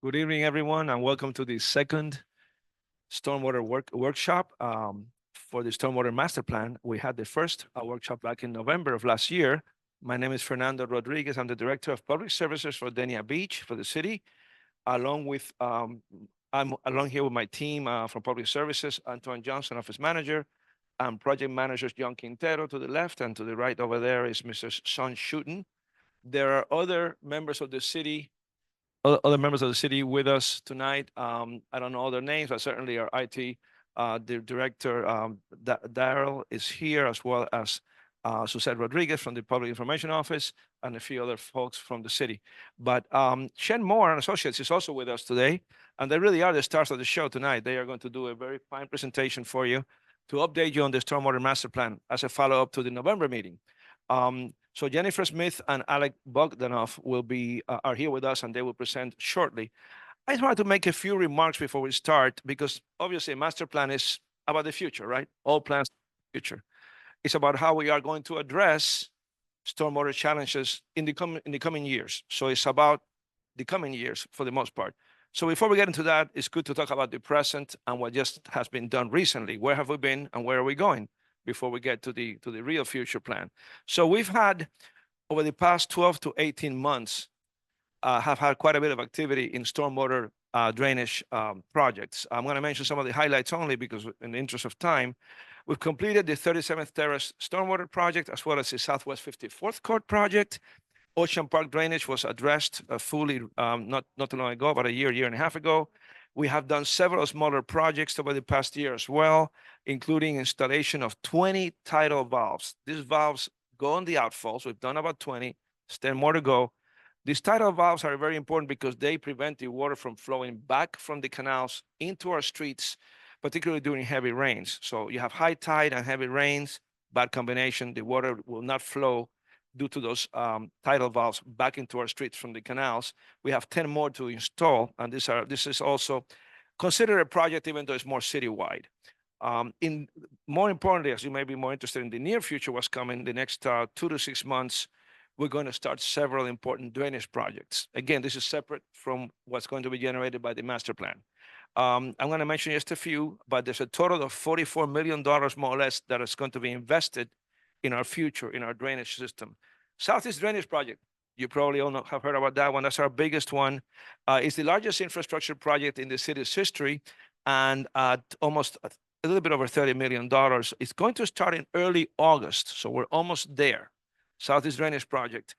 Good evening, everyone, and welcome to the second Stormwater workshop for the Stormwater Master Plan. We had the first workshop back in November of last year. My name is Fernando Rodriguez. I'm the Director of Public Services for Denia Beach for the city, along with I'm along here with my team from Public Services, Antoine Johnson, Office Manager, and Project Managers John Quintero to the left, and to the right over there is Mr. Sean Shooten. There are other members of the city with us tonight. I don't know their names, but certainly our IT the director, Daryl, is here, as well as Suzette Rodriguez from the Public Information Office and a few other folks from the city. But Shen Moore and Associates is also with us today, and they really are the stars of the show tonight. They are going to do a very fine presentation for you to update you on the Stormwater Master Plan as a follow-up to the November meeting. So Jennifer Smith and Alec Bogdanov are here with us, and they will present shortly. I just wanted to make a few remarks before we start, because obviously a master plan is about the future, right? All plans are the future. It's about how we are going to address stormwater challenges in the coming years. So it's about the coming years for the most part. So before we get into that, it's good to talk about the present and what just has been done recently. Where have we been and where are we going before we get to the real future plan? So we've had, over the past 12 to 18 months, have had quite a bit of activity in stormwater drainage projects. I'm going to mention some of the highlights only because in the interest of time. We've completed the 37th Terrace Stormwater Project, as well as the Southwest 54th Court Project. Ocean Park drainage was addressed fully not too long ago, about a year and a half ago. We have done several smaller projects over the past year as well, including installation of 20 tidal valves. These valves go on the outfalls. We've done about 20, still more to go. These tidal valves are very important because they prevent the water from flowing back from the canals into our streets, particularly during heavy rains. So you have high tide and heavy rains, bad combination. The water will not flow due to those tidal valves back into our streets from the canals. We have 10 more to install, and this is also considered a project, even though it's more citywide. More importantly, as you may be more interested in the near future, what's coming the next 2 to 6 months, we're going to start several important drainage projects. Again, this is separate from what's going to be generated by the master plan. I'm going to mention just a few, but there's a total of $44 million, more or less, that is going to be invested in our future, in our drainage system. Southeast Drainage Project, you probably all have heard about that one. That's our biggest one. It's the largest infrastructure project in the city's history, and almost a little bit over $30 million. It's going to start in early August, so we're almost there. Southeast Drainage Project,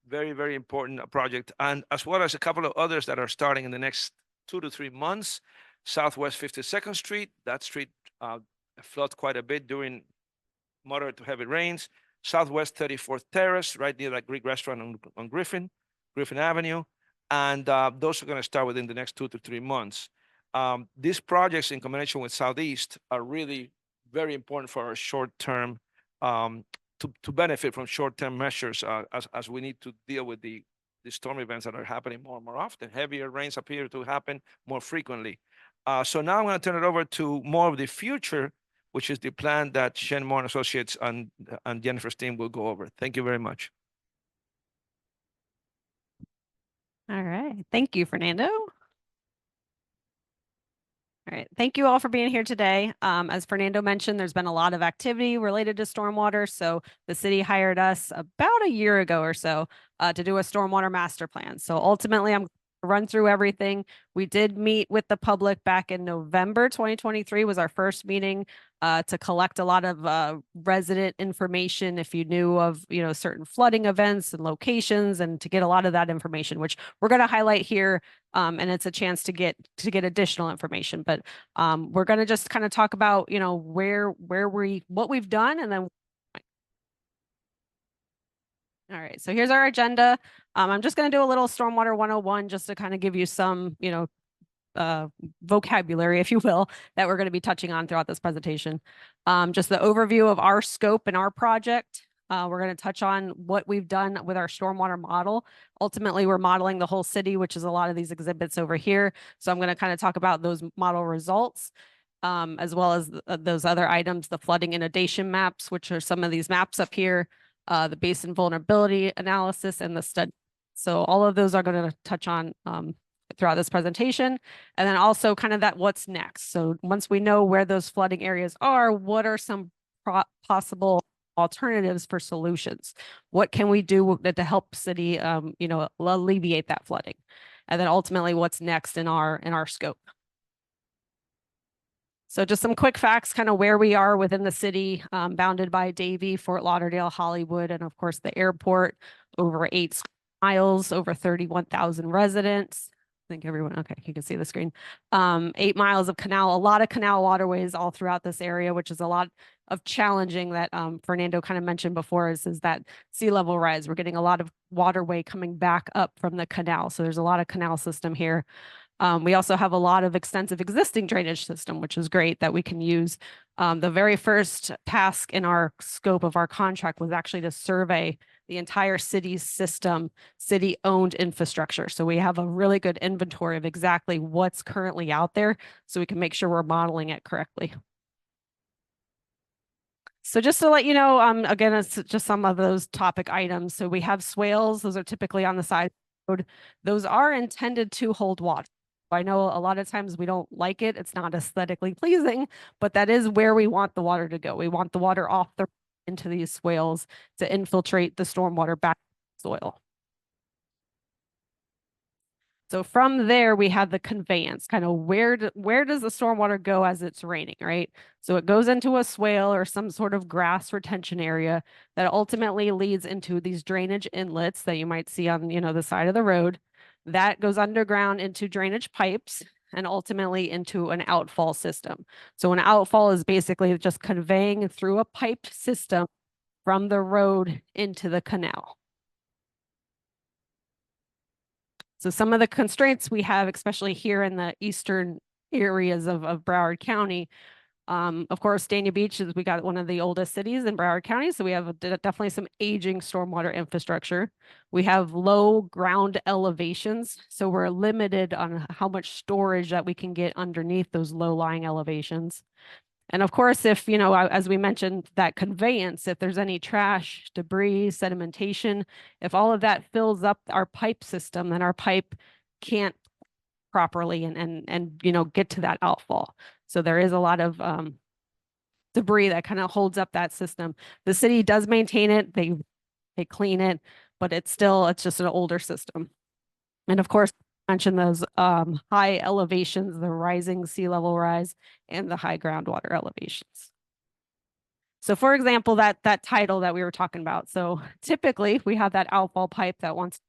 very, very important project, and as well as a couple of others that are starting in the next 2 to 3 months. Southwest 52nd Street, that street floods quite a bit during moderate to heavy rains. Southwest 34th Terrace, right near that Greek restaurant on Griffin Avenue, and those are going to start within the next 2 to 3 months. These projects, in combination with Southeast, are really very important for our short-term to benefit from short-term measures as we need to deal with the storm events that are happening more and more often. Heavier rains appear to happen more frequently. So now I'm going to turn it over to more of the future, which is the plan that Shen Moore and Associates and Jennifer's team will go over. Thank you very much. All right. Thank you, Fernando. All right. Thank you all for being here today. As Fernando mentioned, there's been a lot of activity related to stormwater. So the city hired us about a year ago or so to do a stormwater master plan. So ultimately, I'm going to run through everything. We did meet with the public back in November 2023 was our first meeting to collect a lot of resident information, if you knew of, certain flooding events and locations, and to get a lot of that information, which we're going to highlight here. And it's a chance to get additional information, but we're going to just kind of talk about, what we've done, and then. All right, so here's our agenda. I'm just going to do a little Stormwater 101 just to kind of give you some, vocabulary, if you will, that we're going to be touching on throughout this presentation. Just the overview of our scope and our project. We're going to touch on what we've done with our stormwater model. Ultimately, we're modeling the whole city, which is a lot of these exhibits over here. So I'm going to kind of talk about those model results, as well as those other items, the flooding inundation maps, which are some of these maps up here, the basin vulnerability analysis, and the study. So all of those are going to touch on throughout this presentation. And then also kind of that what's next. So once we know where those flooding areas are, what are some possible alternatives for solutions? What can we do to help city, alleviate that flooding? And then ultimately what's next in our scope. So just some quick facts, kind of where we are within the city, bounded by Davie, Fort Lauderdale, Hollywood, and of course the airport, over 8 miles, over 31,000 residents. I think everyone, okay, you can see the screen. 8 miles of canal, a lot of canal waterways all throughout this area, which is a lot of challenging that Fernando kind of mentioned before is that sea level rise. We're getting a lot of waterway coming back up from the canal. So there's a lot of canal system here. We also have a lot of extensive existing drainage system, which is great that we can use. The very first task in our scope of our contract was actually to survey the entire city's system, city-owned infrastructure. So we have a really good inventory of exactly what's currently out there so we can make sure we're modeling it correctly. So just to let you know, again, it's just some of those topic items. So we have swales. Those are typically on the side of the road. Those are intended to hold water. I know a lot of times we don't like it. It's not aesthetically pleasing, but that is where we want the water to go. We want the water off the into these swales to infiltrate the stormwater back in the soil. So from there, we have the conveyance, kind of where does the stormwater go as it's raining, right? So it goes into a swale or some sort of grass retention area that ultimately leads into these drainage inlets that you might see on, the side of the road. That goes underground into drainage pipes and ultimately into an outfall system. So an outfall is basically just conveying through a piped system from the road into the canal. So some of the constraints we have, especially here in the eastern areas of Broward County, of course, Dania Beach we got one of the oldest cities in Broward County, so we have definitely some aging stormwater infrastructure. We have low ground elevations, so we're limited on how much storage that we can get underneath those low-lying elevations. And of course, if, as we mentioned, that conveyance, if there's any trash, debris, sedimentation, if all of that fills up our pipe system, then our pipe can't properly and get to that outfall. So there is a lot of debris that kind of holds up that system. The city does maintain it, they clean it, but it's just an older system. And of course, mentioned those high elevations, the rising sea level rise, and the high groundwater elevations. So for example, that tidal that we were talking about. So typically we have that outfall pipe that wants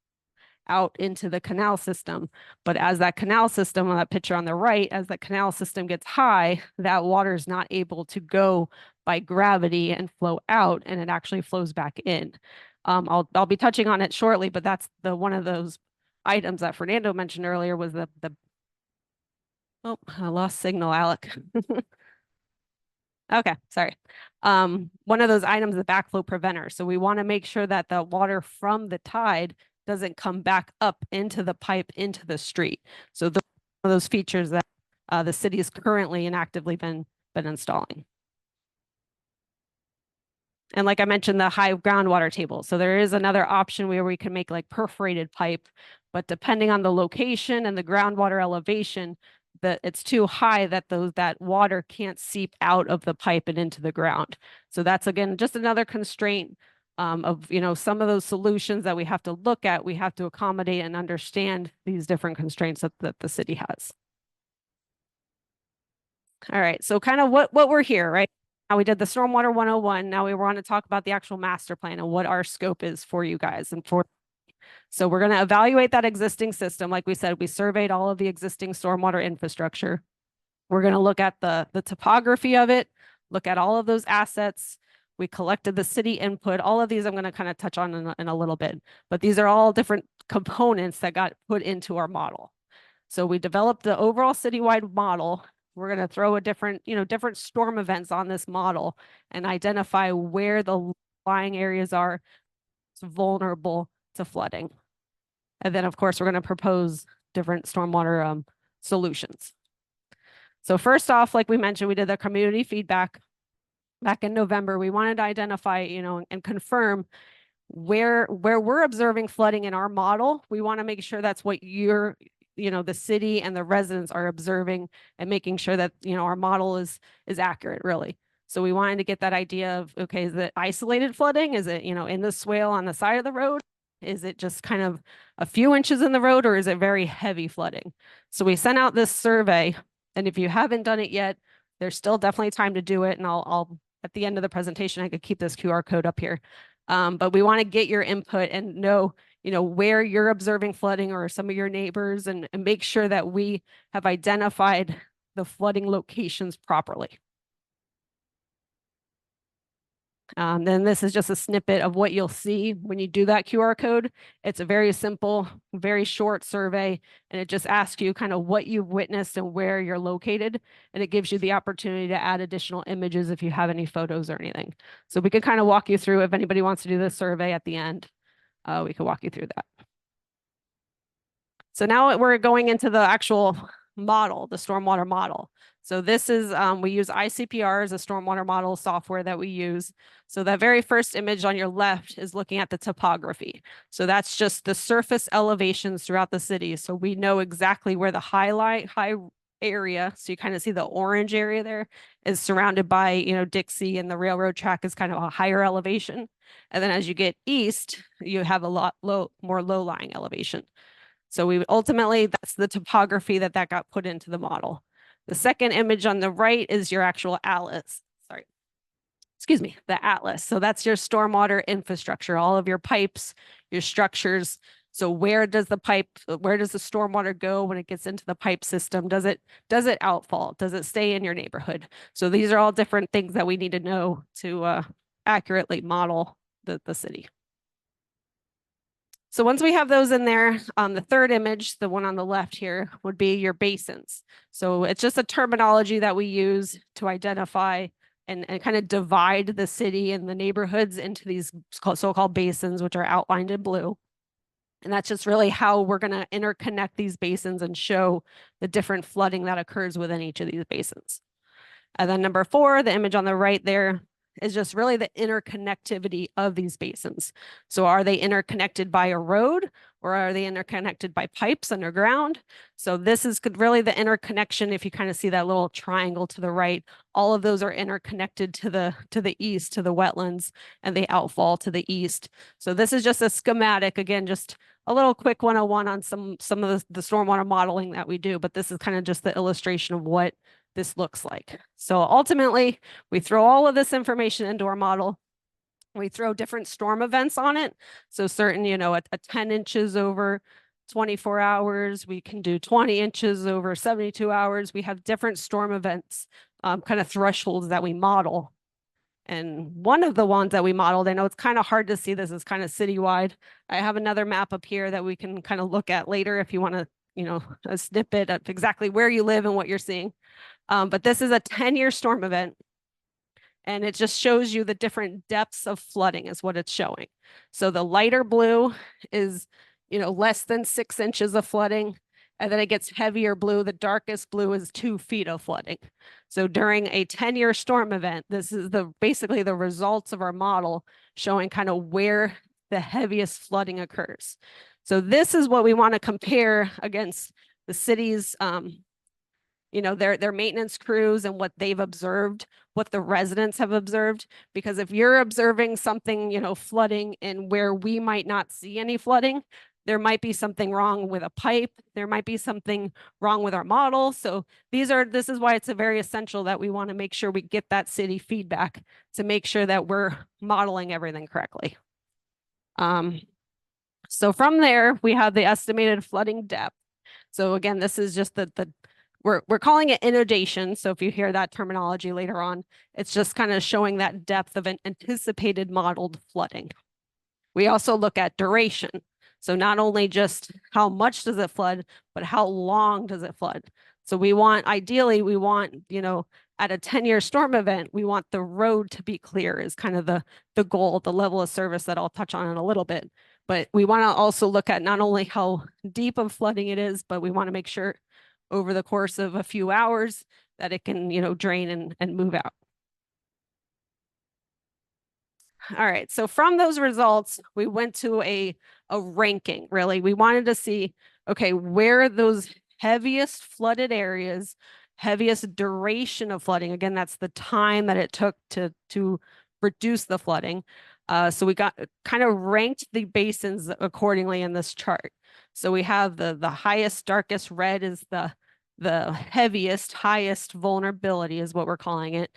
out into the canal system. But as that canal system on that picture on the right, as that canal system gets high, that water is not able to go by gravity and flow out, and it actually flows back in. I'll be touching on it shortly, but that's one of those items that Fernando mentioned earlier was oh, I lost signal, Alec. Okay, sorry. One of those items, the backflow preventer. So we want to make sure that the water from the tide doesn't come back up into the pipe, into the street. So one of those features that the city has currently and actively been installing. And like I mentioned, the high groundwater table. So there is another option where we can make like perforated pipe, but depending on the location and the groundwater elevation, it's too high that that water can't seep out of the pipe and into the ground. So that's again just another constraint of some of those solutions that we have to look at. We have to accommodate and understand these different constraints that the city has. All right, so kind of what we're here, right? Now we did the Stormwater 101. Now we want to talk about the actual master plan and what our scope is for you guys and for. So we're going to evaluate that existing system. Like we said, we surveyed all of the existing stormwater infrastructure. We're going to look at the topography of it, look at all of those assets. We collected the city input. All of these I'm going to kind of touch on in a little bit, but these are all different components that got put into our model. So we developed the overall citywide model. We're going to throw a different storm events on this model and identify where the lying areas are vulnerable to flooding. And then, of course, we're going to propose different stormwater solutions. So first off, like we mentioned, we did the community feedback back in November. We wanted to identify, and confirm where we're observing flooding in our model. We want to make sure that's what the city and the residents are observing and making sure that, our model is accurate, really. So we wanted to get that idea of, okay, is it isolated flooding? Is it, in the swale on the side of the road? Is it just kind of a few inches in the road, or is it very heavy flooding? So we sent out this survey, and if you haven't done it yet, there's still definitely time to do it. And I'll at the end of the presentation, I could keep this QR code up here. But we want to get your input and know, where you're observing flooding or some of your neighbors, and make sure that we have identified the flooding locations properly. Then this is just a snippet of what you'll see when you do that QR code. It's a very simple, very short survey, and it just asks you kind of what you've witnessed and where you're located. And it gives you the opportunity to add additional images if you have any photos or anything. So we could kind of walk you through, if anybody wants to do this survey at the end, we could walk you through that. So now we're going into the actual model, the stormwater model. So this is, we use ICPR as a stormwater model software that we use. So that very first image on your left is looking at the topography. So that's just the surface elevations throughout the city. So we know exactly where the high area, so you kind of see the orange area there, is surrounded by, Dixie, and the railroad track is kind of a higher elevation. And then as you get east, you have a lot more low-lying elevation. So we ultimately, that's the topography that got put into the model. The second image on the right is your actual atlas. The atlas. So that's your stormwater infrastructure, all of your pipes, your structures. So where does the stormwater go when it gets into the pipe system? Does it outfall? Does it stay in your neighborhood? So these are all different things that we need to know to accurately model the city. So once we have those in there, the third image, the one on the left here, would be your basins. So it's just a terminology that we use to identify and kind of divide the city and the neighborhoods into these so-called basins, which are outlined in blue. And that's just really how we're going to interconnect these basins and show the different flooding that occurs within each of these basins. And then number 4, the image on the right there, is just really the interconnectivity of these basins. So are they interconnected by a road, or are they interconnected by pipes underground? So this is really the interconnection. If you kind of see that little triangle to the right, all of those are interconnected to the east, to the wetlands, and they outfall to the east. So this is just a schematic, again, just a little quick 101 on some of the stormwater modeling that we do, but this is kind of just the illustration of what this looks like. So ultimately, we throw all of this information into our model. We throw different storm events on it. So certain, a 10 inches over 24 hours, we can do 20 inches over 72 hours. We have different storm events, kind of thresholds that we model. And one of the ones that we modeled, I know it's kind of hard to see, this is kind of citywide. I have another map up here that we can kind of look at later if you want to, a snippet of exactly where you live and what you're seeing. But this is a 10-year storm event, and it just shows you the different depths of flooding is what it's showing. So the lighter blue is, less than 6 inches of flooding, and then it gets heavier blue. The darkest blue is 2 feet of flooding. So during a 10-year storm event, this is basically the results of our model showing kind of where the heaviest flooding occurs. So this is what we want to compare against the city's their maintenance crews and what they've observed, what the residents have observed. Because if you're observing something, flooding, and where we might not see any flooding, there might be something wrong with a pipe. There might be something wrong with our model. So this is why it's very essential that we want to make sure we get that city feedback to make sure that we're modeling everything correctly. So from there, we have the estimated flooding depth. So again, this is just we're calling it inundation. So if you hear that terminology later on, it's just kind of showing that depth of an anticipated modeled flooding. We also look at duration. So not only just how much does it flood, but how long does it flood? So ideally, we want, at a 10-year storm event, we want the road to be clear is kind of the goal, the level of service that I'll touch on in a little bit. But we want to also look at not only how deep of flooding it is, but we want to make sure over the course of a few hours that it can, drain and move out. All right, so from those results, we went to a ranking, really. We wanted to see, okay, where those heaviest flooded areas, heaviest duration of flooding, again, that's the time that it took to reduce the flooding. So we got kind of ranked the basins accordingly in this chart. So we have the highest, darkest red is the heaviest, highest vulnerability is what we're calling it.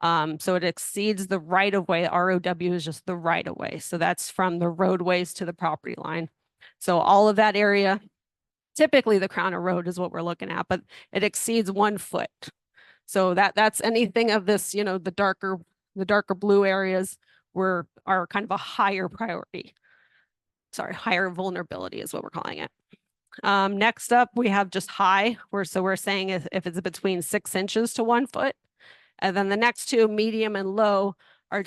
So it exceeds the right of way. ROW is just the right of way. So that's from the roadways to the property line. So all of that area, typically the crown of road is what we're looking at, but it exceeds 1 foot. So that's anything of this, you know, the darker blue areas are kind of a higher priority. Sorry, higher vulnerability is what we're calling it. Next up, we have just high, so we're saying if it's between 6 inches to 1 foot. And then the next two, medium and low, are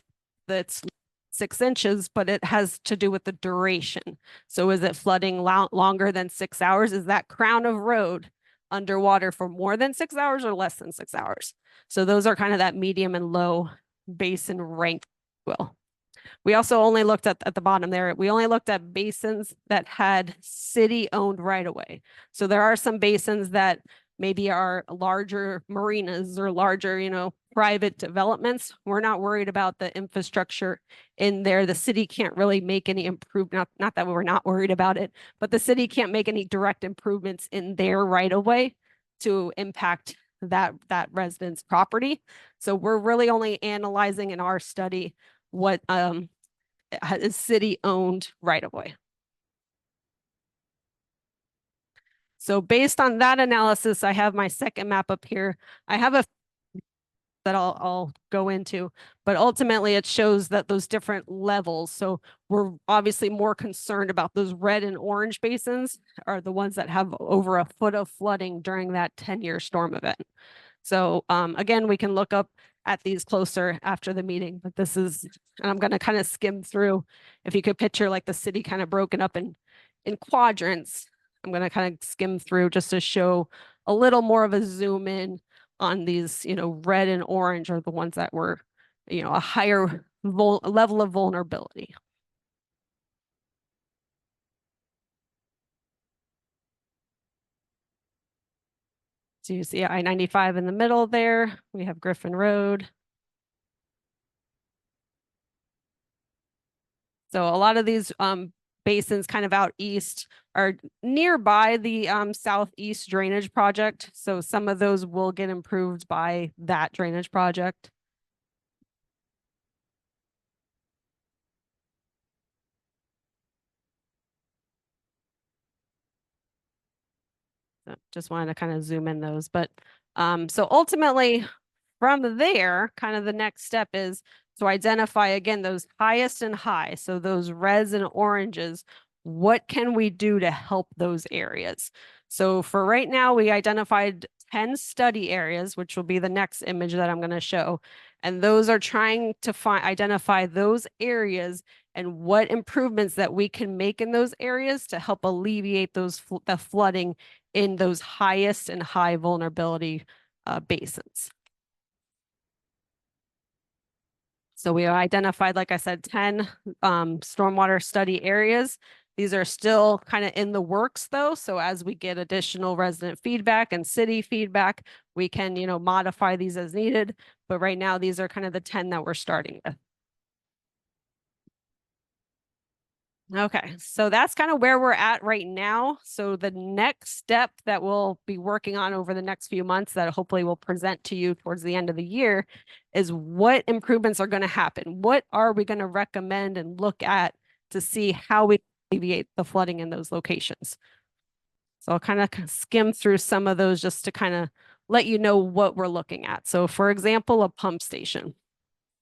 that's 6 inches, but it has to do with the duration. So is it flooding longer than 6 hours? Is that crown of road underwater for more than 6 hours or less than 6 hours? So those are kind of that medium and low basin rank. Well, we also only looked at the bottom there. We only looked at basins that had city-owned right-of-way. So there are some basins that maybe are larger marinas or larger, you know, private developments. We're not worried about the infrastructure in there. The city can't really make any improvement. Not that we're not worried about it, but the city can't make any direct improvements in their right-of-way to impact that resident's property. So we're really only analyzing in our study what is city-owned right-of-way. So based on that analysis, I have my second map up here. I have a that I'll go into, but ultimately it shows that those different levels. So we're obviously more concerned about those red and orange basins are the ones that have over 1 foot of flooding during that 10-year storm event. So again, we can look up at these closer after the meeting, but this is, and I'm going to kind of skim through. If you could picture like the city kind of broken up in quadrants, I'm going to kind of skim through just to show a little more of a zoom in on these, you know, red and orange are the ones that were, you know, a higher level of vulnerability. So you see I-95 in the middle there. We have Griffin Road. So a lot of these basins kind of out east are nearby the southeast drainage project. So some of those will get improved by that drainage project. So just wanted to kind of zoom in those. But so ultimately from there, kind of the next step is to identify again those highest and high. So those reds and oranges, what can we do to help those areas? So for right now, we identified 10 study areas, which will be the next image that I'm going to show. And those are trying to identify those areas and what improvements that we can make in those areas to help alleviate those the flooding in those highest and high vulnerability basins. So we identified, like I said, 10 stormwater study areas. These are still kind of in the works though. So as we get additional resident feedback and city feedback, we can, you know, modify these as needed. But right now, these are kind of the 10 that we're starting with. Okay, so that's kind of where we're at right now. So the next step that we'll be working on over the next few months that hopefully we'll present to you towards the end of the year is what improvements are going to happen. What are we going to recommend and look at to see how we alleviate the flooding in those locations? So I'll kind of skim through some of those just to kind of let you know what we're looking at. So for example, a pump station.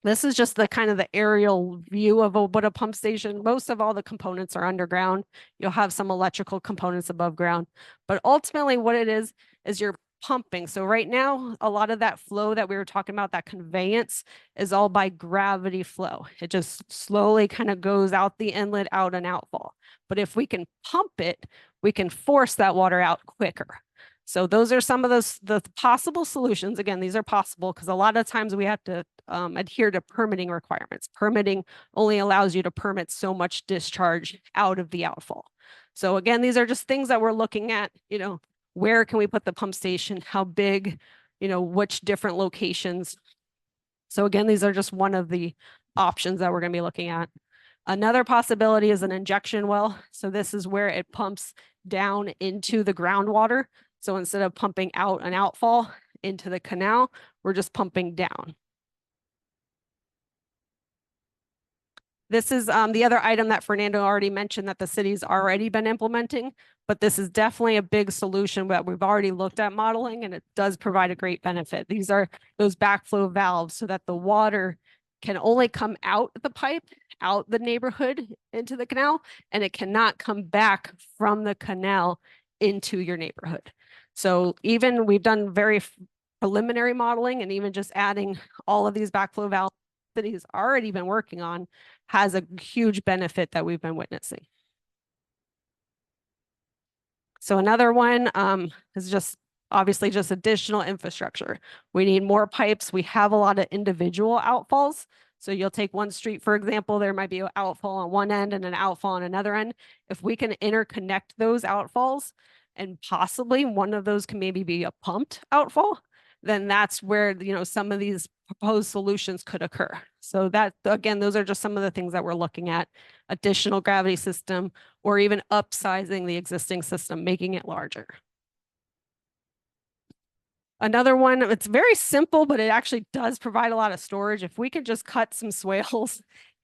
This is just the kind of the aerial view of what a pump station. Most of all the components are underground. You'll have some electrical components above ground, but ultimately what it is you're pumping. So right now, a lot of that flow that we were talking about, that conveyance is all by gravity flow. It just slowly kind of goes out the inlet, out an outfall. But if we can pump it, we can force that water out quicker. So those are some of the possible solutions. Again, these are possible because a lot of times we have to adhere to permitting requirements. Permitting only allows you to permit so much discharge out of the outfall. So again, these are just things that we're looking at, where can we put the pump station? How big, which different locations? So again, these are just one of the options that we're going to be looking at. Another possibility is an injection well. So this is where it pumps down into the groundwater. So instead of pumping out an outfall into the canal, we're just pumping down. This is the other item that Fernando already mentioned that the city's already been implementing, but this is definitely a big solution that we've already looked at modeling, and it does provide a great benefit. These are those backflow valves so that the water can only come out the pipe, out the neighborhood into the canal, and it cannot come back from the canal into your neighborhood. So even we've done very preliminary modeling, and even just adding all of these backflow valves that he's already been working on has a huge benefit that we've been witnessing. So another one is just obviously just additional infrastructure. We need more pipes. We have a lot of individual outfalls. So you'll take one street, for example, there might be an outfall on one end and an outfall on another end. If we can interconnect those outfalls, and possibly one of those can maybe be a pumped outfall, then that's where, some of these proposed solutions could occur. So that, again, those are just some of the things that we're looking at: additional gravity system, or even upsizing the existing system, making it larger. Another one, it's very simple, but it actually does provide a lot of storage. If we could just cut some swales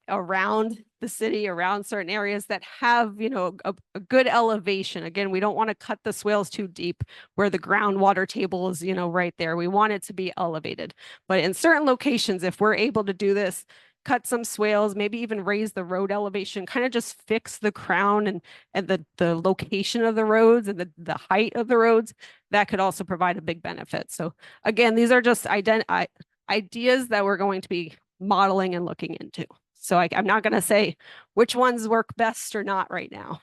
around the city, around certain areas that have, a good elevation. Again, we don't want to cut the swales too deep where the groundwater table is, right there. We want it to be elevated. But in certain locations, if we're able to do this, cut some swales, maybe even raise the road elevation, kind of just fix the crown and the location of the roads and the height of the roads, that could also provide a big benefit. So again, these are just ideas that we're going to be modeling and looking into. So I'm not going to say which ones work best or not right now.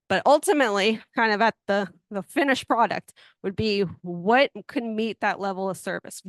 But ultimately, kind of at the finished product would be what can meet that level of service.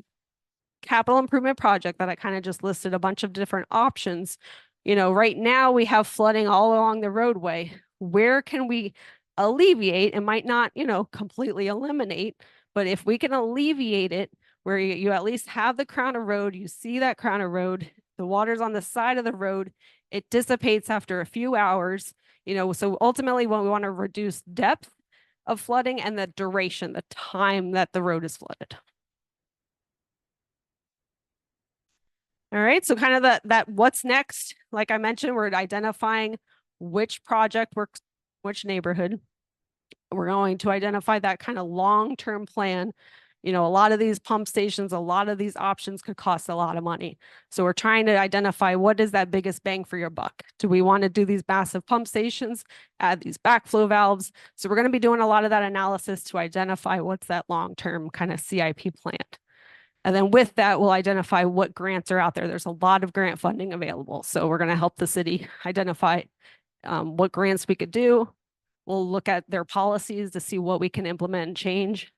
Capital improvement project that I kind of just listed a bunch of different options. Right now we have flooding all along the roadway. Where can we alleviate? It might not, completely eliminate, but if we can alleviate it, where you at least have the crown of road, you see that crown of road, the water's on the side of the road, it dissipates after a few hours, so ultimately what we want to reduce depth of flooding and the duration, the time that the road is flooded. All right, so kind of that what's next, like I mentioned, we're identifying which project works, which neighborhood. We're going to identify that kind of long-term plan. A lot of these pump stations, a lot of these options could cost a lot of money. So we're trying to identify what is that biggest bang for your buck. Do we want to do these massive pump stations, add these backflow valves? So we're going to be doing a lot of that analysis to identify what's that long-term kind of CIP plan. And then with that, we'll identify what grants are out there. There's a lot of grant funding available. So we're going to help the city identify what grants we could do. We'll look at their policies to see what we can implement and change.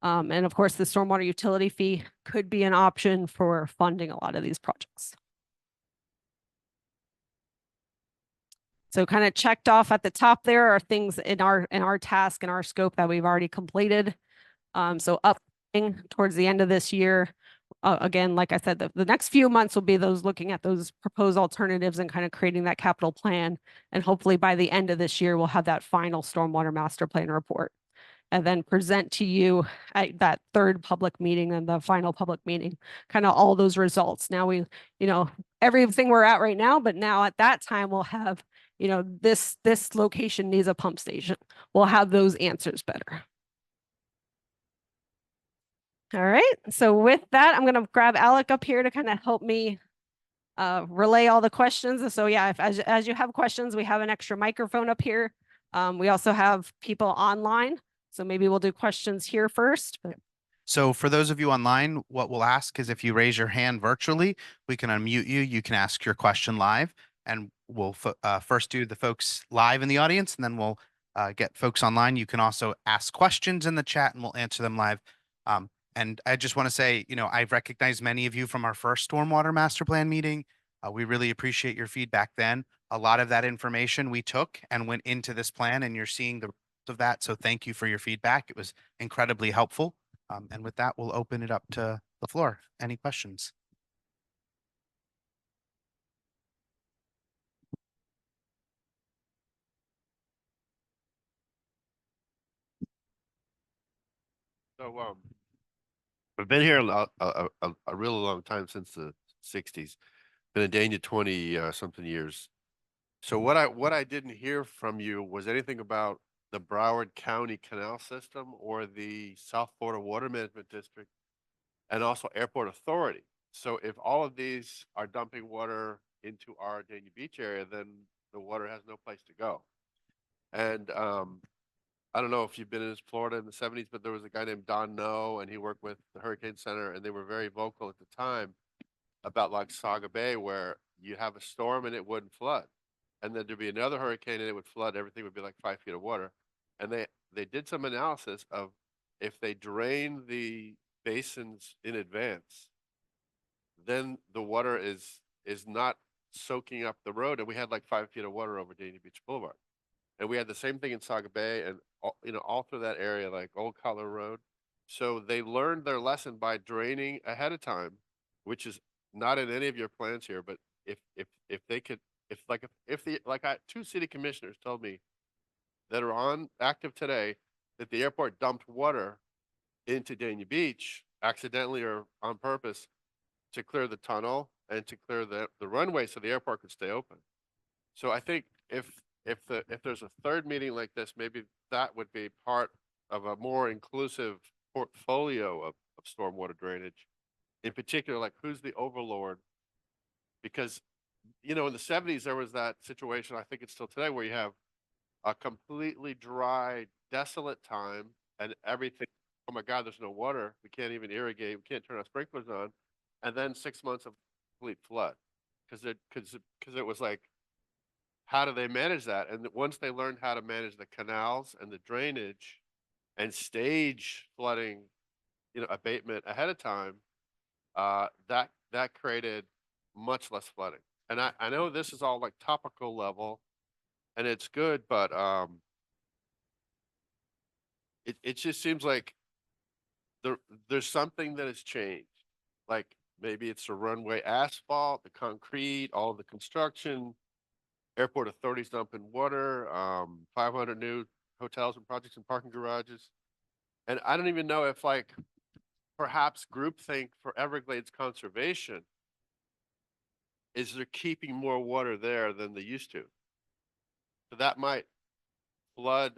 And of course, the stormwater utility fee could be an option for funding a lot of these projects. So kind of checked off at the top there are things in our task and our scope that we've already completed. So up towards the end of this year, again, like I said, the next few months will be those looking at those proposed alternatives and kind of creating that capital plan. And hopefully by the end of this year, we'll have that final stormwater master plan report and then present to you at that third public meeting and the final public meeting, kind of all those results. Now we, everything we're at right now, but now at that time we'll have, this location needs a pump station. We'll have those answers better. All right, so with that, I'm going to grab Alec up here to kind of help me relay all the questions. So yeah, as you have questions, we have an extra microphone up here. We also have people online, so maybe we'll do questions here first. So for those of you online, what we'll ask is if you raise your hand virtually, we can unmute you. You can ask your question live, and we'll first do the folks live in the audience, and then we'll get folks online. You can also ask questions in the chat and we'll answer them live. And I just want to say, I've recognized many of you from our first Stormwater Master Plan meeting. We really appreciate your feedback then. A lot of that information we took and went into this plan, and you're seeing the results of that. So thank you for your feedback. It was incredibly helpful. And with that, we'll open it up to the floor. Any questions? So, I've been here a really long time, since the 60s. Been in Dania 20 something years. So what I didn't hear from you was anything about the Broward County Canal System or the South Florida Water Management District, and also Airport Authority. So if all of these are dumping water into our Dania Beach area, then the water has no place to go. And I don't know if you've been in Florida in the 70s, but there was a guy named Don Noe, and he worked with the Hurricane Center, and they were very vocal at the time about like Saga Bay, where you have a storm and it wouldn't flood. And then there'd be another hurricane and it would flood. Everything would be like 5 feet of water. And they did some analysis of if they drain the basins in advance, then the water is not soaking up the road. And we had like 5 feet of water over Dania Beach Boulevard. And we had the same thing in Saga Bay and all through that area, like Old Collar Road. So they learned their lesson by draining ahead of time, which is not in any of your plans here. But if they could, two city commissioners told me that are on active today that the airport dumped water into Dania Beach accidentally or on purpose to clear the tunnel and to clear the runway so the airport could stay open. So I think if there's a third meeting like this, maybe that would be part of a more inclusive portfolio of stormwater drainage. In particular, like who's the overlord? Because, in the 70s, there was that situation, I think it's still today, where you have a completely dry, desolate time and everything, oh my God, there's no water. We can't even irrigate. We can't turn our sprinklers on. And then 6 months of complete flood. Because it was like, how do they manage that? And once they learned how to manage the canals and the drainage and stage flooding, abatement ahead of time, that created much less flooding. And I know this is all like topical level and it's good, but it just seems like there's something that has changed. Like maybe it's the runway asphalt, the concrete, all the construction, Airport Authority's dumping water, 500 new hotels and projects and parking garages. And I don't even know if like perhaps groupthink for Everglades conservation is they're keeping more water there than they used to. So that might flood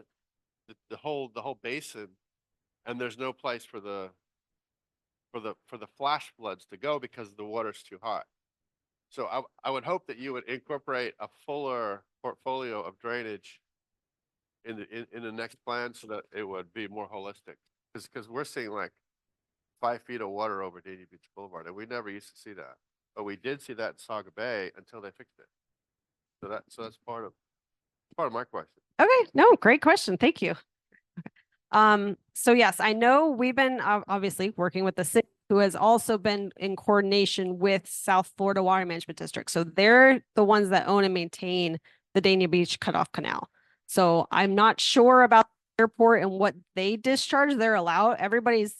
the whole basin, and there's no place for the flash floods to go because the water's too high. So I would hope that you would incorporate a fuller portfolio of drainage in the next plan so that it would be more holistic. Because we're seeing like 5 feet of water over Dania Beach Boulevard, and we never used to see that. But we did see that in Saga Bay until they fixed it. So that's part of my question. Okay, no, great question. Thank you. So yes, I know we've been obviously working with the city, who has also been in coordination with South Florida Water Management District. So they're the ones that own and maintain the Dania Beach Cutoff Canal. So I'm not sure about the airport and what they discharge. Everybody's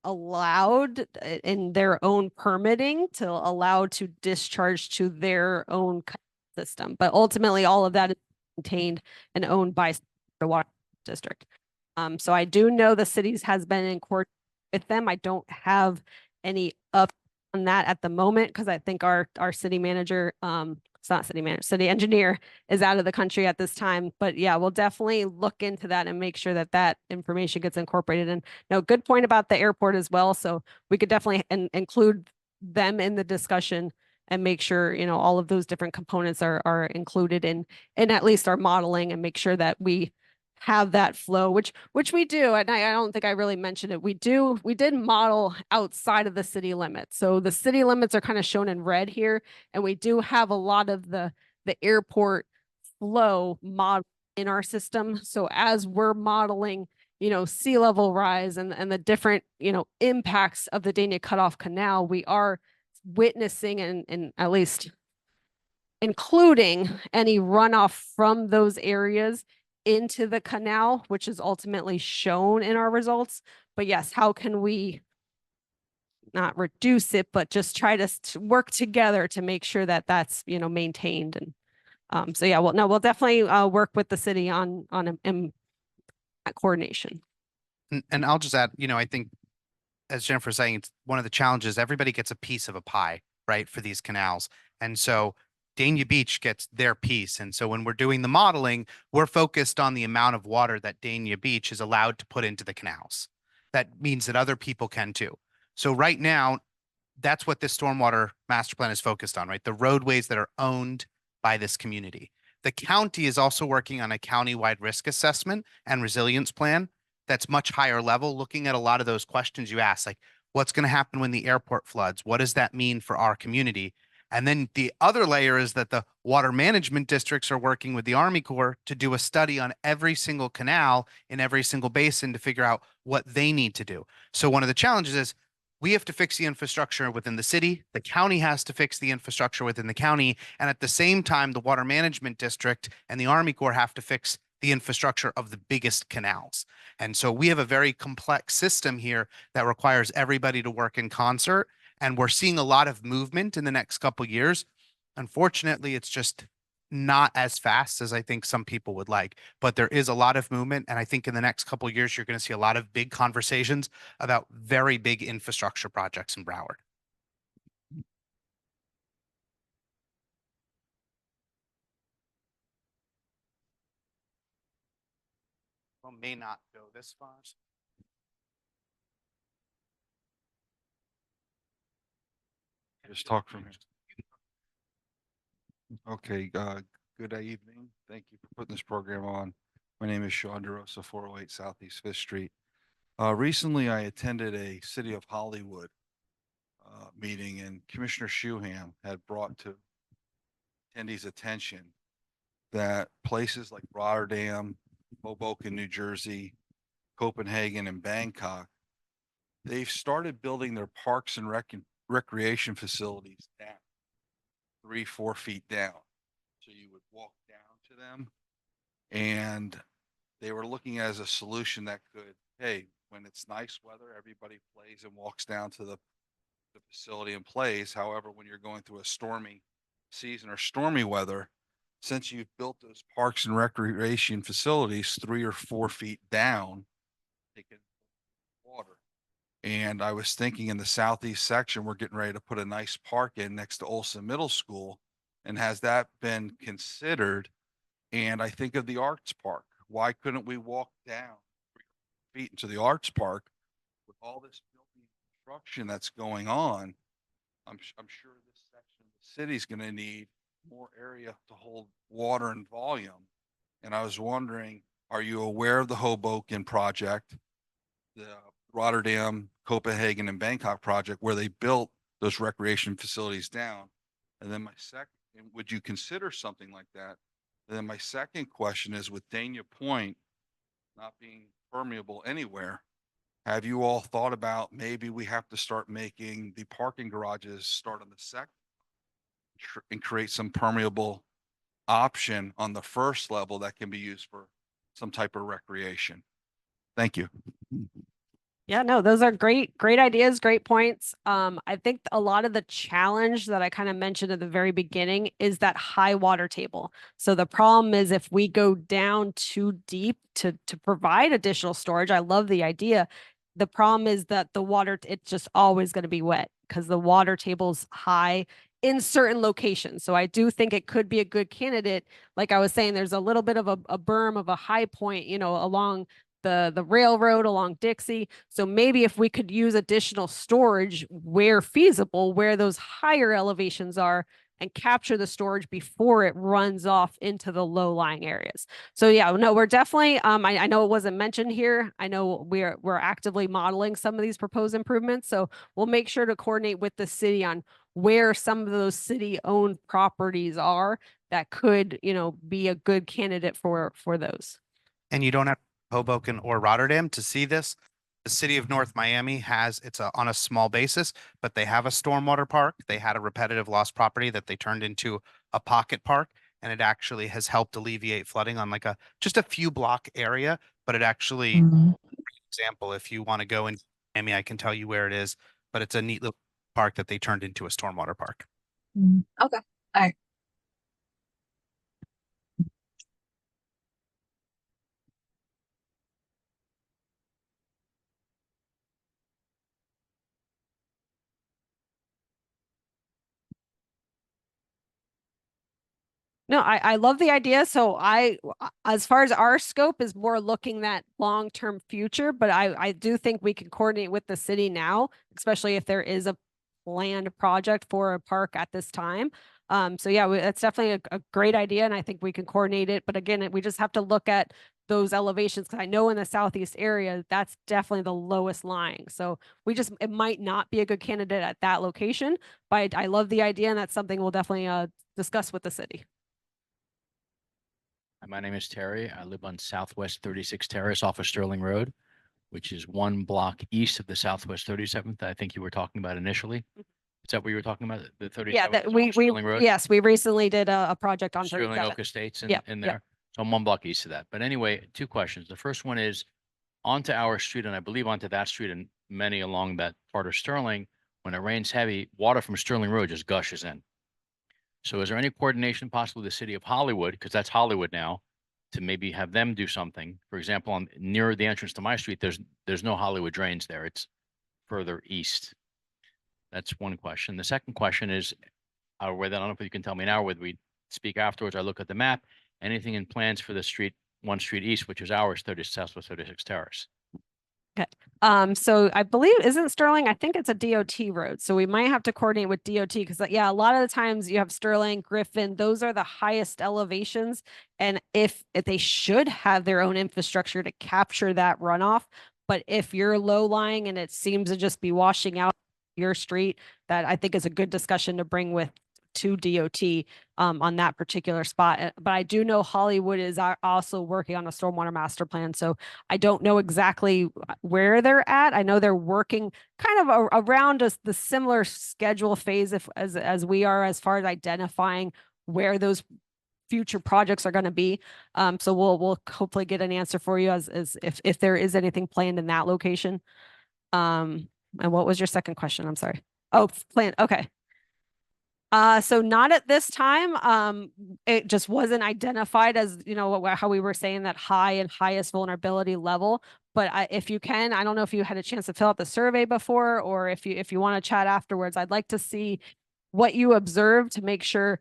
allowed in their own permitting to allow to discharge to their own system. But ultimately, all of that is maintained and owned by the water district. So I do know the cities has been in court with them. I don't have any up on that at the moment because I think our city manager, it's not city manager, city engineer is out of the country at this time. But yeah, we'll definitely look into that and make sure that that information gets incorporated. And no, good point about the airport as well. So we could definitely include them in the discussion and make sure, all of those different components are included in at least our modeling, and make sure that we have that flow, which we do. And I don't think I really mentioned it. We did model outside of the city limits. So the city limits are kind of shown in red here. And we do have a lot of the airport flow model in our system. So as we're modeling, sea level rise and the different, impacts of the Dania Cutoff Canal, we are witnessing and at least including any runoff from those areas into the canal, which is ultimately shown in our results. But yes, how can we not reduce it, but just try to work together to make sure that that's, maintained. And so, yeah, we'll definitely work with the city on that coordination. And I'll just add, I think as Jennifer's saying, it's one of the challenges, everybody gets a piece of a pie, right, for these canals. And so Dania Beach gets their piece. And so when we're doing the modeling, we're focused on the amount of water that Dania Beach is allowed to put into the canals. That means that other people can too. So right now, that's what this stormwater master plan is focused on, right? The roadways that are owned by this community. The county is also working on a countywide risk assessment and resilience plan that's much higher level, looking at a lot of those questions you asked, like what's going to happen when the airport floods? What does that mean for our community? And then the other layer is that the water management districts are working with the Army Corps to do a study on every single canal in every single basin to figure out what they need to do. So one of the challenges is we have to fix the infrastructure within the city. The county has to fix the infrastructure within the county. And at the same time, the water management district and the Army Corps have to fix the infrastructure of the biggest canals. And so we have a very complex system here that requires everybody to work in concert. And we're seeing a lot of movement in the next couple of years. Unfortunately, it's just not as fast as I think some people would like, but there is a lot of movement. And I think in the next couple of years, you're going to see a lot of big conversations about very big infrastructure projects in Broward. Well, may not go this far. Just talk from here. Okay, good evening. Thank you for putting this program on. My name is Sean DeRosa, 408 Southeast Fifth Street. Recently, I attended a City of Hollywood meeting, and Commissioner Shuham had brought to attendees' attention that places like Rotterdam, Hoboken, New Jersey, Copenhagen, and Bangkok, they've started building their parks and recreation facilities down 3-4 feet down. So you would walk down to them, and they were looking as a solution that could, hey, when it's nice weather, everybody plays and walks down to the facility and plays. However, when you're going through a stormy season or stormy weather, since you've built those parks and recreation facilities 3 or 4 feet down, they can water. And I was thinking in the southeast section, we're getting ready to put a nice park in next to Olson Middle School. And has that been considered? And I think of the Arts Park. Why couldn't we walk down 3 feet into the Arts Park with all this building construction that's going on? I'm sure this section of the city is going to need more area to hold water and volume. And I was wondering, are you aware of the Hoboken project, the Rotterdam, Copenhagen, and Bangkok project where they built those recreation facilities down? And then my second, would you consider something like that? And then my second question is, with Dania Point not being permeable anywhere, have you all thought about maybe we have to start making the parking garages start on the second and create some permeable option on the first level that can be used for some type of recreation? Thank you. Yeah, no, those are great ideas, great points. I think a lot of the challenge that I kind of mentioned at the very beginning is that high water table. So the problem is if we go down too deep to provide additional storage, I love the idea. The problem is that the water, it's just always going to be wet because the water table's high in certain locations. So I do think it could be a good candidate. Like I was saying, there's a little bit of a berm of a high point, along the railroad along Dixie. So maybe if we could use additional storage where feasible, where those higher elevations are, and capture the storage before it runs off into the low-lying areas. So yeah, no, we're definitely, I know it wasn't mentioned here. I know we're actively modeling some of these proposed improvements. So we'll make sure to coordinate with the city on where some of those city-owned properties are that could, you know, be a good candidate for those. And you don't have Hoboken or Rotterdam to see this. The city of North Miami has, on a small basis, but they have a stormwater park. They had a repetitive loss property that they turned into a pocket park. And it actually has helped alleviate flooding on like just a few block area, but it actually, example, if you want to go in Miami, I can tell you where it is, but it's a neat little park that they turned into a stormwater park. Okay. All right. No, I love the idea. So as far as our scope is more looking at long-term future, but I do think we can coordinate with the city now, especially if there is a planned project for a park at this time. So yeah, that's definitely a great idea, and I think we can coordinate it. But again, we just have to look at those elevations, because I know in the southeast area, that's definitely the lowest lying. So it might not be a good candidate at that location, but I love the idea, and that's something we'll definitely discuss with the city. My name is Terry. I live on Southwest 36 Terrace off of Sterling Road, which is one block east of the Southwest 37th that I think you were talking about initially. Is that what you were talking about? The 37th? Yeah, that we Sterling Road? yes, we recently did a project on Sterling 37. Oak Estates Yeah, in yeah. there. So I'm one block east of that. But anyway, two questions. The first one is onto our street, and I believe onto that street and many along that part of Sterling, when it rains heavy, water from Sterling Road just gushes in. So is there any coordination possible with the city of Hollywood, because that's Hollywood now, to maybe have them do something? For example, near the entrance to my street, there's no Hollywood drains there. It's further east. That's one question. The second question is, whether, I don't know if you can tell me now, whether we speak afterwards, I look at the map, anything in plans for the street, one street east, which is ours, Southwest 36 Terrace. So I believe, isn't Sterling, I think it's a DOT road. So we might have to coordinate with DOT, because yeah, a lot of the times you have Sterling, Griffin, those are the highest elevations. And if they should have their own infrastructure to capture that runoff. But if you're low lying and it seems to just be washing out your street, that I think is a good discussion to bring to DOT on that particular spot. But I do know Hollywood is also working on a stormwater master plan. So I don't know exactly where they're at. I know they're working kind of around the similar schedule phase as we are, as far as identifying where those future projects are going to be. So we'll hopefully get an answer for you as if there is anything planned in that location. And what was your second question? I'm sorry. Oh, plan. Okay. So not at this time. It just wasn't identified as, you know, how we were saying that high and highest vulnerability level. But if you can, I don't know if you had a chance to fill out the survey before, or if you want to chat afterwards, I'd like to see what you observed to make sure,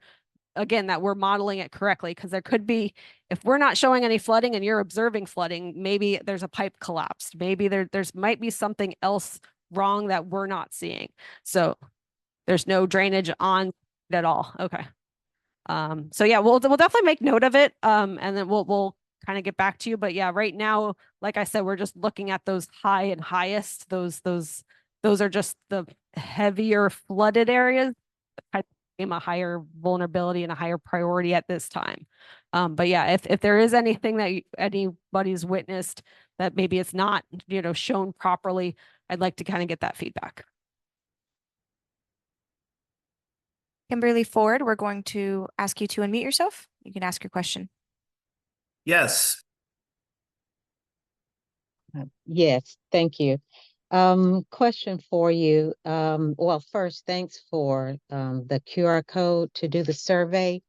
again, that we're modeling it correctly. Because there could be, if we're not showing any flooding and you're observing flooding, maybe there's a pipe collapsed. Maybe there's might be something else wrong that we're not seeing. So there's no drainage on at all. Okay. So yeah, we'll definitely make note of it. And then we'll kind of get back to you. But yeah, right now, like I said, we're just looking at those high and highest. Those are just the heavier flooded areas. A higher vulnerability and a higher priority at this time. But yeah, if there is anything that anybody's witnessed that maybe it's not, you know, shown properly, I'd like to kind of get that feedback. Kimberly Ford, we're going to ask you to unmute yourself. You can ask your question. Yes. Yes, thank you. Question for you. Well, first, thanks for the QR code to do the survey.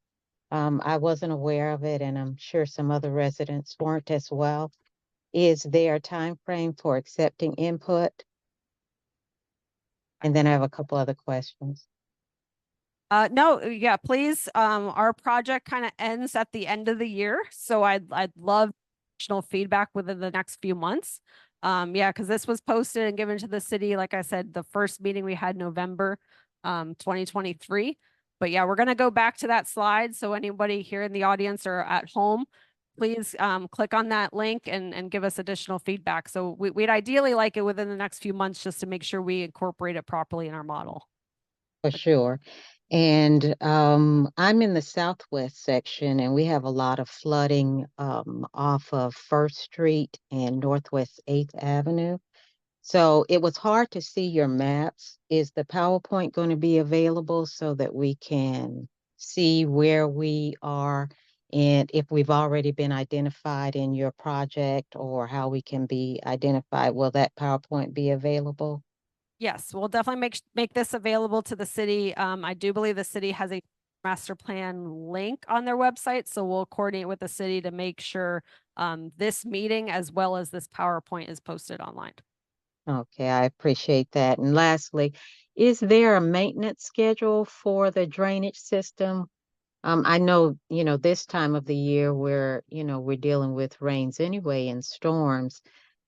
I wasn't aware of it, and I'm sure some other residents weren't as well. Is there a time frame for accepting input? And then I have a couple other questions. No, yeah, please. Our project kind of ends at the end of the year, so I'd love additional feedback within the next few months. Yeah, because this was posted and given to the city, like I said, the first meeting we had November 2023. But yeah, we're gonna go back to that slide. So anybody here in the audience or at home, please click on that link and give us additional feedback. So we'd ideally like it within the next few months, just to make sure we incorporate it properly in our model. For sure. And I'm in the southwest section, and we have a lot of flooding off of First Street and Northwest 8th Avenue. So it was hard to see your maps. Is the PowerPoint going to be available so that we can see where we are and if we've already been identified in your project or how we can be identified? Will that PowerPoint be available? Yes, we'll definitely make this available to the city. I do believe the city has a master plan link on their website, so we'll coordinate with the city to make sure this meeting as well as this PowerPoint is posted online. Okay, I appreciate that. And lastly, is there a maintenance schedule for the drainage system? I know, this time of the year we're dealing with rains anyway and storms.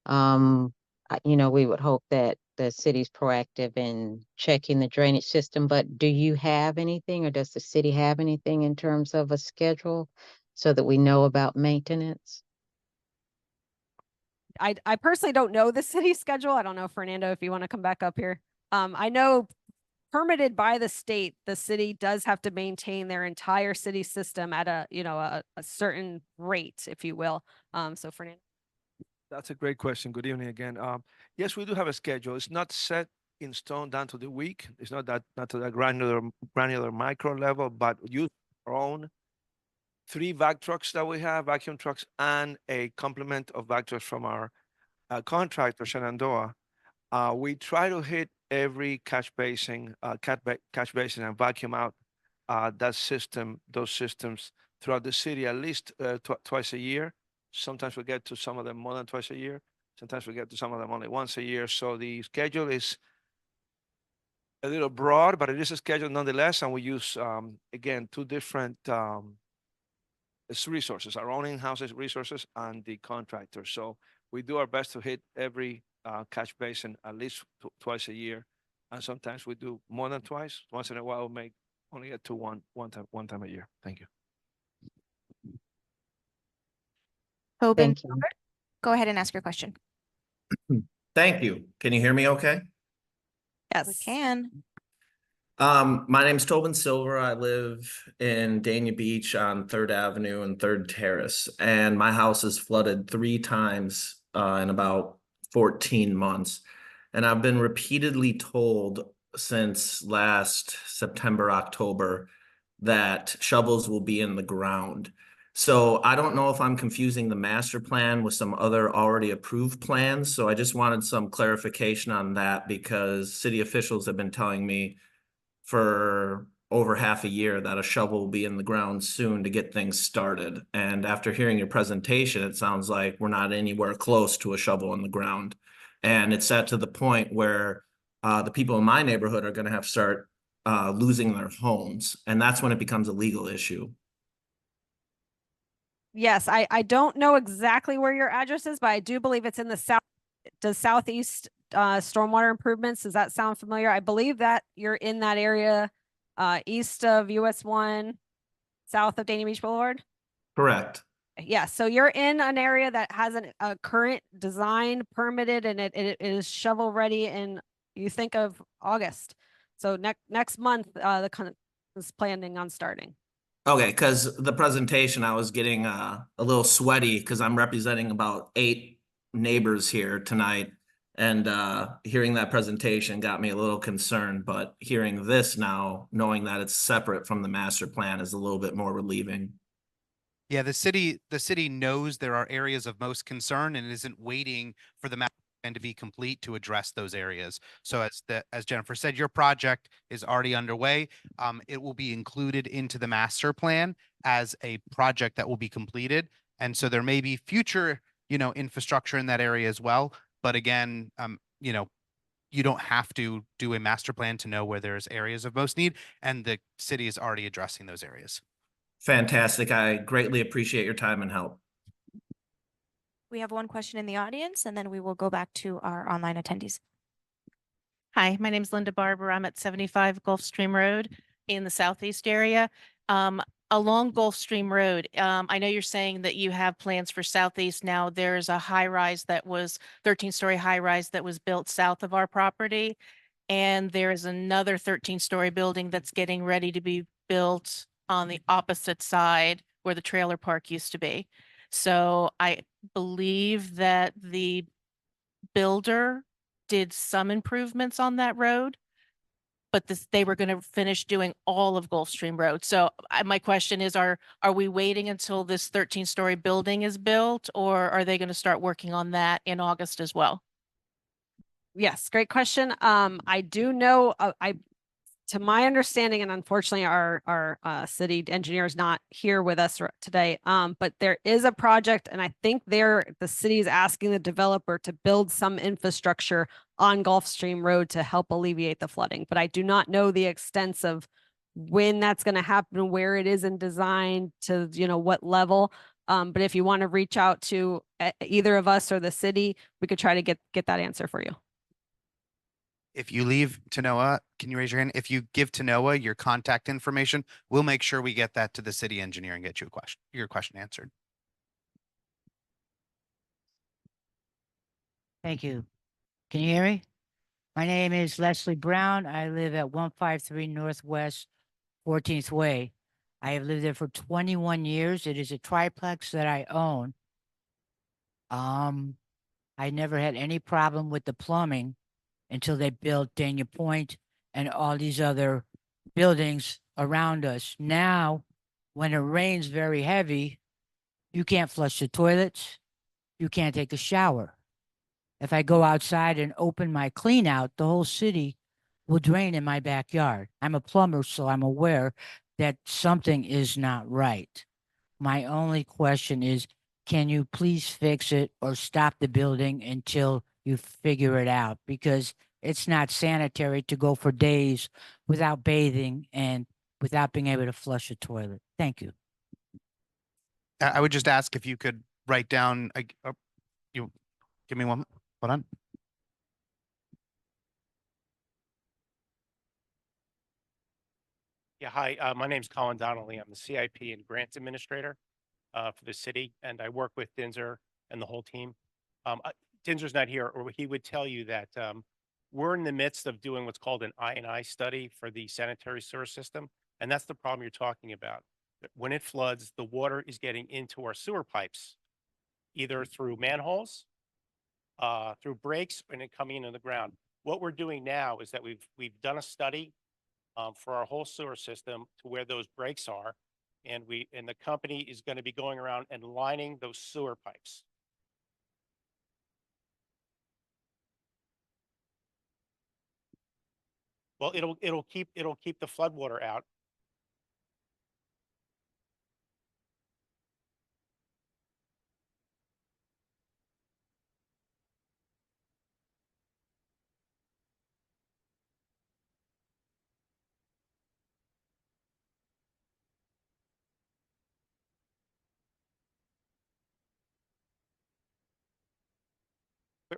We would hope that the city's proactive in checking the drainage system, but do you have anything or does the city have anything in terms of a schedule so that we know about maintenance? I personally don't know the city schedule. I don't know, Fernando, if you want to come back up here. I know permitted by the state, the city does have to maintain their entire city system at a certain rate, if you will. So Fernando. That's a great question. Good evening again. Yes, we do have a schedule. It's not set in stone down to the week. It's not to that granular micro level, but use our own 3 vac trucks that we have, vacuum trucks, and a complement of vac trucks from our contractor, Shenandoah. We try to hit every catch basin and vacuum out those systems throughout the city at least twice a year. Sometimes we get to some of them more than twice a year. Sometimes we get to some of them only once a year. So the schedule is a little broad, but it is a schedule nonetheless. And we use, again, 2 different resources, our own in-house resources and the contractor. So we do our best to hit every catch basin at least twice a year. And sometimes we do more than twice. Once in a while, we may only get to one time a year. Thank you. Tobin, Thank you. go ahead and ask your question. Thank you. Can you hear me okay? We Yes. can. My name's Tobin Silver. I live in Dania Beach on 3rd Avenue and 3rd Terrace, and my house is flooded 3 times in about 14 months. And I've been repeatedly told since last September, October, that shovels will be in the ground. So I don't know if I'm confusing the master plan with some other already approved plans. So I just wanted some clarification on that because city officials have been telling me for over half a year that a shovel will be in the ground soon to get things started. And after hearing your presentation, it sounds like we're not anywhere close to a shovel in the ground. And it's at to the point where the people in my neighborhood are going to have to start losing their homes. And that's when it becomes a legal issue. Yes, I don't know exactly where your address is, but I do believe it's in the south. Does Southeast stormwater improvements, does that sound familiar? I believe that you're in that area east of US 1, south of Dania Beach Boulevard. Correct. Yeah, so you're in an area that has a current design permitted and it is shovel ready in, you think of August. So next month, the kind is planning on starting. Okay, because the presentation, I was getting a little sweaty because I'm representing about 8 neighbors here tonight. And hearing that presentation got me a little concerned, but hearing this now, knowing that it's separate from the master plan is a little bit more relieving. Yeah, the city knows there are areas of most concern and isn't waiting for the master plan to be complete to address those areas. So as Jennifer said, your project is already underway. It will be included into the master plan as a project that will be completed. And so there may be future, infrastructure in that area as well. But again, you don't have to do a master plan to know where there's areas of most need, and the city is already addressing those areas. Fantastic. I greatly appreciate your time and help. We have one question in the audience, and then we will go back to our online attendees. Hi, my name is Linda Barber. I'm at 75 Gulfstream Road in the southeast area. Along Gulfstream Road, I know you're saying that you have plans for southeast. Now there's a high rise that was 13-story high rise that was built south of our property. And there is another 13-story building that's getting ready to be built on the opposite side where the trailer park used to be. So I believe that the builder did some improvements on that road, but they were going to finish doing all of Gulfstream Road. So my question is, are we waiting until this 13-story building is built, or are they going to start working on that in August as well? Yes, great question. I do know, to my understanding, and unfortunately our city engineer is not here with us today, but there is a project, and I think the city is asking the developer to build some infrastructure on Gulfstream Road to help alleviate the flooding. But I do not know the extent of when that's going to happen, where it is in design, to what level. But if you want to reach out to either of us or the city, we could try to get that answer for you. If you leave to Noah, can you raise your hand? If you give to Noah your contact information, we'll make sure we get that to the city engineer and get you your question answered. Thank you. Can you hear me? My name is Leslie Brown. I live at 153 Northwest 14th Way. I have lived there for 21 years. It is a triplex that I own. I never had any problem with the plumbing until they built Dania Point and all these other buildings around us. Now, when it rains very heavy, you can't flush the toilets. You can't take a shower. If I go outside and open my clean out, the whole city will drain in my backyard. I'm a plumber, so I'm aware that something is not right. My only question is, can you please fix it or stop the building until you figure it out? Because it's not sanitary to go for days without bathing and without being able to flush a toilet. Thank you. I would just ask if you could write down, you give me one, hold on. Yeah, hi, my name's Colin Donnelly. I'm the CIP and Grants Administrator for the city, and I work with Dinzer and the whole team. Dinzer's not here, or he would tell you that we're in the midst of doing what's called an I&I study for the sanitary sewer system, and that's the problem you're talking about. When it floods, the water is getting into our sewer pipes, either through manholes, through breaks, and it coming into the ground. What we're doing now is that we've done a study for our whole sewer system to where those breaks are. And the company is going to be going around and lining those sewer pipes. Well, it'll keep the flood water out.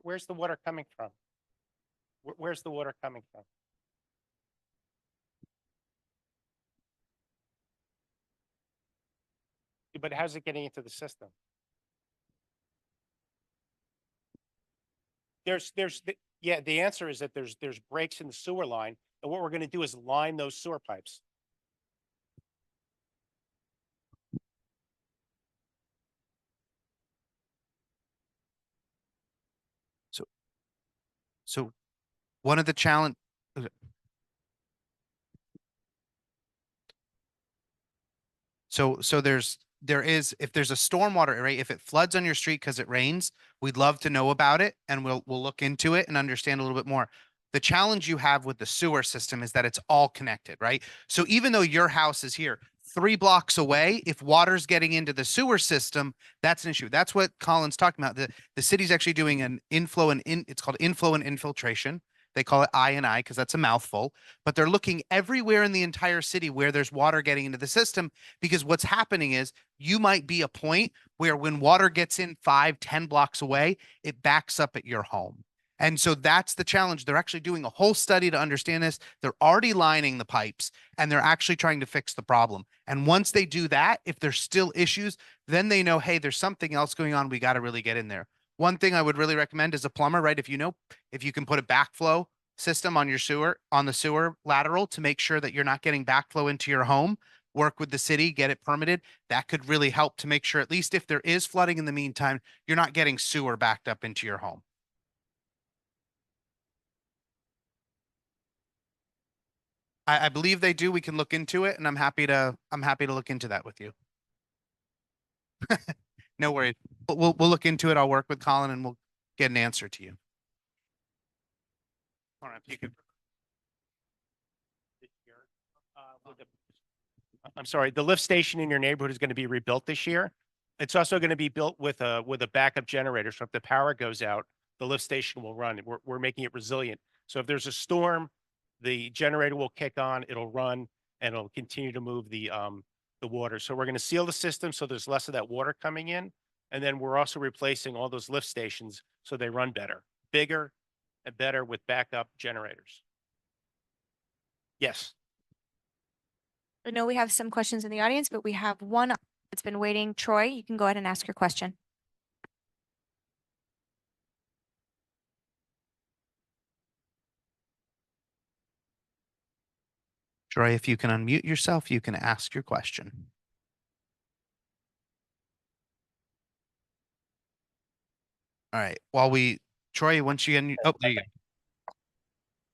Where's the water coming from? Where's the water coming from? But how's it getting into the system? The answer is that there's breaks in the sewer line, and what we're going to do is line those sewer pipes. So one of the challenge. So there is, if there's a stormwater, right? If it floods on your street because it rains, we'd love to know about it, and we'll look into it and understand a little bit more. The challenge you have with the sewer system is that it's all connected, right? So even though your house is here 3 blocks away, if water's getting into the sewer system, that's an issue. That's what Colin's talking about. The city's actually doing an inflow and it's called inflow and infiltration. They call it I&I because that's a mouthful, but they're looking everywhere in the entire city where there's water getting into the system, because what's happening is you might be a point where when water gets in 5-10 blocks away, it backs up at your home. And so that's the challenge. They're actually doing a whole study to understand this. They're already lining the pipes and they're actually trying to fix the problem. And once they do that, if there's still issues, then they know, hey, there's something else going on. We got to really get in there. One thing I would really recommend as a plumber, right? If you can put a backflow system on the sewer lateral to make sure that you're not getting backflow into your home. Work with the city, get it permitted. That could really help to make sure, at least if there is flooding in the meantime, you're not getting sewer backed up into your home. I believe they do. We can look into it, and I'm happy to look into that with you. No worries. We'll look into it. I'll work with Colin and we'll get an answer to you. All right, you can. I'm sorry, the lift station in your neighborhood is going to be rebuilt this year. It's also going to be built with a backup generator. So if the power goes out, the lift station will run. We're making it resilient. So if there's a storm, the generator will kick on, it'll run, and it'll continue to move the water. So we're going to seal the system so there's less of that water coming in. And then we're also replacing all those lift stations so they run better, bigger and better with backup generators. Yes. I know we have some questions in the audience, but we have one that's been waiting. Troy, you can go ahead and ask your question. Troy, if you can unmute yourself, you can ask your question. All right. Troy, once you get, oh, there you go.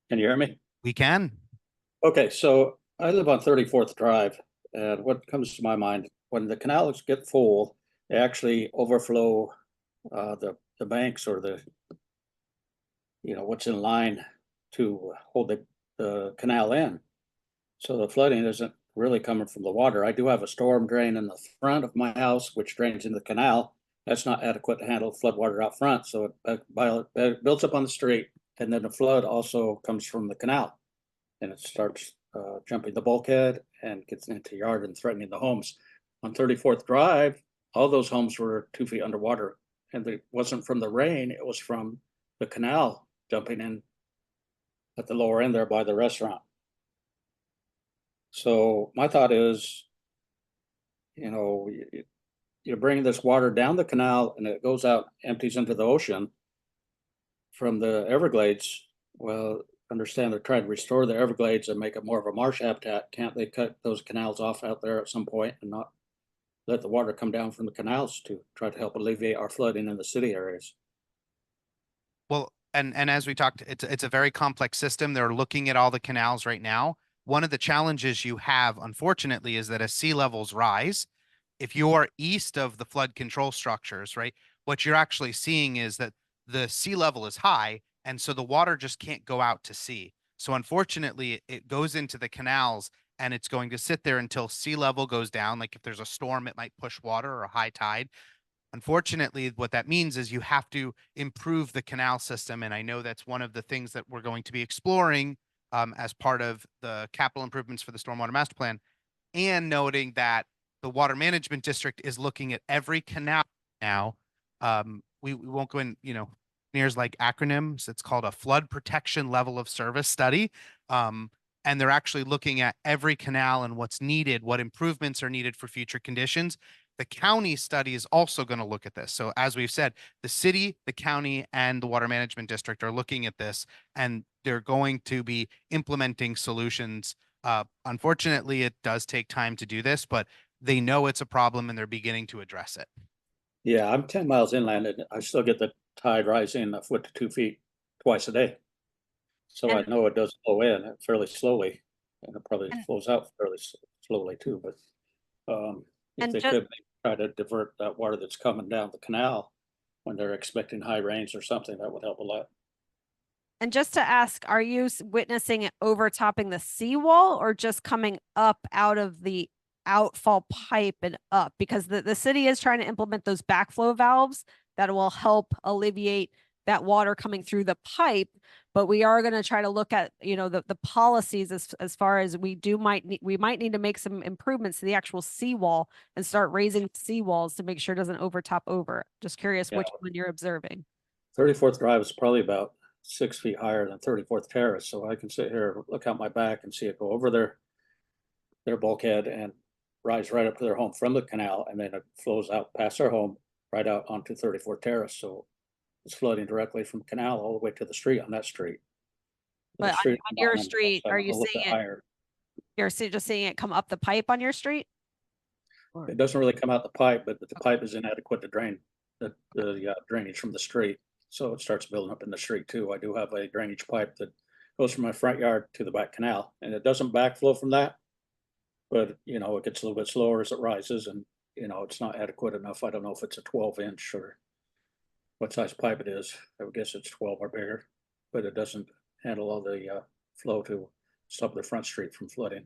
Can you hear me? We can. Okay, so I live on 34th Drive, and what comes to my mind, when the canals get full, they actually overflow the banks or what's in line to hold the canal in. So the flooding isn't really coming from the water. I do have a storm drain in the front of my house, which drains into the canal. That's not adequate to handle flood water out front. So it builds up on the street, and then the flood also comes from the canal. And it starts jumping the bulkhead and gets into the yard and threatening the homes. On 34th Drive, all those homes were 2 feet underwater. And it wasn't from the rain, it was from the canal dumping in at the lower end there by the restaurant. So my thought is, you're bringing this water down the canal and it goes out, empties into the ocean from the Everglades. Well, understand they're trying to restore the Everglades and make it more of a marsh habitat. Can't they cut those canals off out there at some point and not let the water come down from the canals to try to help alleviate our flooding in the city areas? Well, and as we talked, it's a very complex system. They're looking at all the canals right now. One of the challenges you have, unfortunately, is that as sea levels rise, if you're east of the flood control structures, right, what you're actually seeing is that the sea level is high, and so the water just can't go out to sea. So unfortunately, it goes into the canals and it's going to sit there until sea level goes down. Like if there's a storm, it might push water or a high tide. Unfortunately, what that means is you have to improve the canal system. And I know that's one of the things that we're going to be exploring as part of the capital improvements for the Stormwater Master Plan, and noting that the Water Management District is looking at every canal now. We won't go in, NEAR's like acronyms. It's called a flood protection level of service study. And they're actually looking at every canal and what's needed, what improvements are needed for future conditions. The county study is also going to look at this. So as we've said, the city, the county, and the Water Management District are looking at this, and they're going to be implementing solutions. Unfortunately, it does take time to do this, but they know it's a problem and they're beginning to address it. Yeah, I'm 10 miles inland and I still get the tide rising a foot to 2 feet twice a day. So I know it does flow in fairly slowly, and it probably flows out fairly slowly too, but if they could try to divert that water that's coming down the canal when they're expecting high rains or something, that would help a lot. And just to ask, are you witnessing it overtopping the seawall or just coming up out of the outfall pipe and up? Because the city is trying to implement those backflow valves that will help alleviate that water coming through the pipe. But we are going to try to look at, the policies as far as we might need to make some improvements to the actual seawall and start raising seawalls to make sure it doesn't overtop over. Just curious which one you're observing. 34th Drive is probably about 6 feet higher than 34th Terrace. So I can sit here, look out my back and see it go over their bulkhead and rise right up to their home from the canal. And then it flows out past their home right out onto 34th Terrace. So it's flooding directly from the canal all the way to the street on that street. The But on street on I'm your on, street, I'm are a you little bit seeing it, higher. you're just seeing it come up the pipe on your street? It doesn't really come out the pipe, but the pipe is inadequate to drain the drainage from the street. So it starts building up in the street too. I do have a drainage pipe that goes from my front yard to the back canal, and it doesn't backflow from that. But, you know, it gets a little bit slower as it rises, and, you know, it's not adequate enough. I don't know if it's a 12-inch or what size pipe it is. I would guess it's 12 or bigger, but it doesn't handle all the flow to stop the front street from flooding.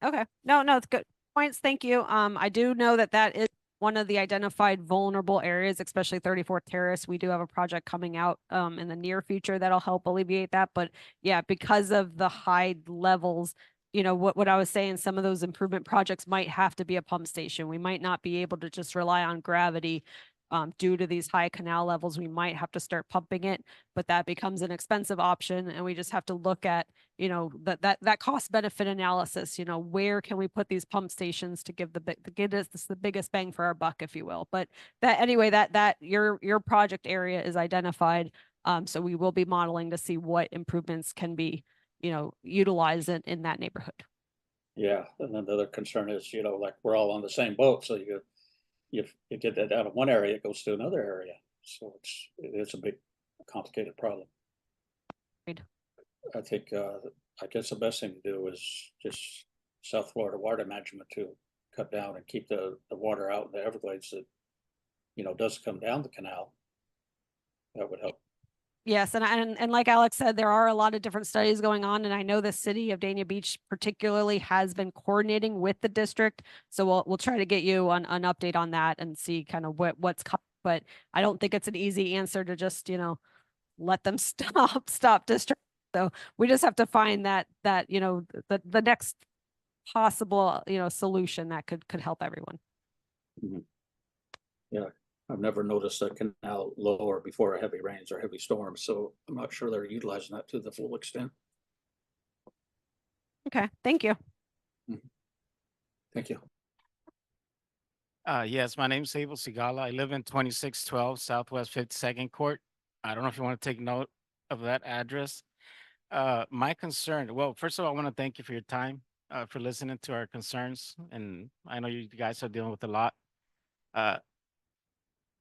Okay, no, it's good points. Thank you. I do know that that is one of the identified vulnerable areas, especially 34th Terrace. We do have a project coming out in the near future that'll help alleviate that. But yeah, because of the high levels, you know, what I was saying, some of those improvement projects might have to be a pump station. We might not be able to just rely on gravity. Due to these high canal levels, we might have to start pumping it, but that becomes an expensive option. And we just have to look at, you know, that cost benefit analysis, you know, where can we put these pump stations to give give us the biggest bang for our buck, if you will. But that anyway, that your project area is identified. So we will be modeling to see what improvements can be, you know, utilized in that neighborhood. Yeah, and then the other concern is, you know, like we're all on the same boat, so you get that out of one area, it goes to another area. So it's a big complicated problem. Agreed. I think, I guess the best thing to do is just South Florida water management to cut down and keep the water out in the Everglades that, you know, does come down the canal. That would help. Yes, and like Alex said, there are a lot of different studies going on, and I know the city of Dania Beach particularly has been coordinating with the district. So we'll try to get you an update on that and see kind of what's coming. But I don't think it's an easy answer to just, you know, let them stop district. So we just have to find that you know the next possible, you know, solution that could help everyone. Mhm. Yeah, I've never noticed a canal lower before a heavy rains or heavy storms, so I'm not sure they're utilizing that to the full extent. Okay, thank you. Thank you. Yes, my name's Abel Sigala. I live in 2612 Southwest 52nd Court. I don't know if you want to take note of that address. My concern, well, first of all, I want to thank you for your time, for listening to our concerns. And I know you guys are dealing with a lot.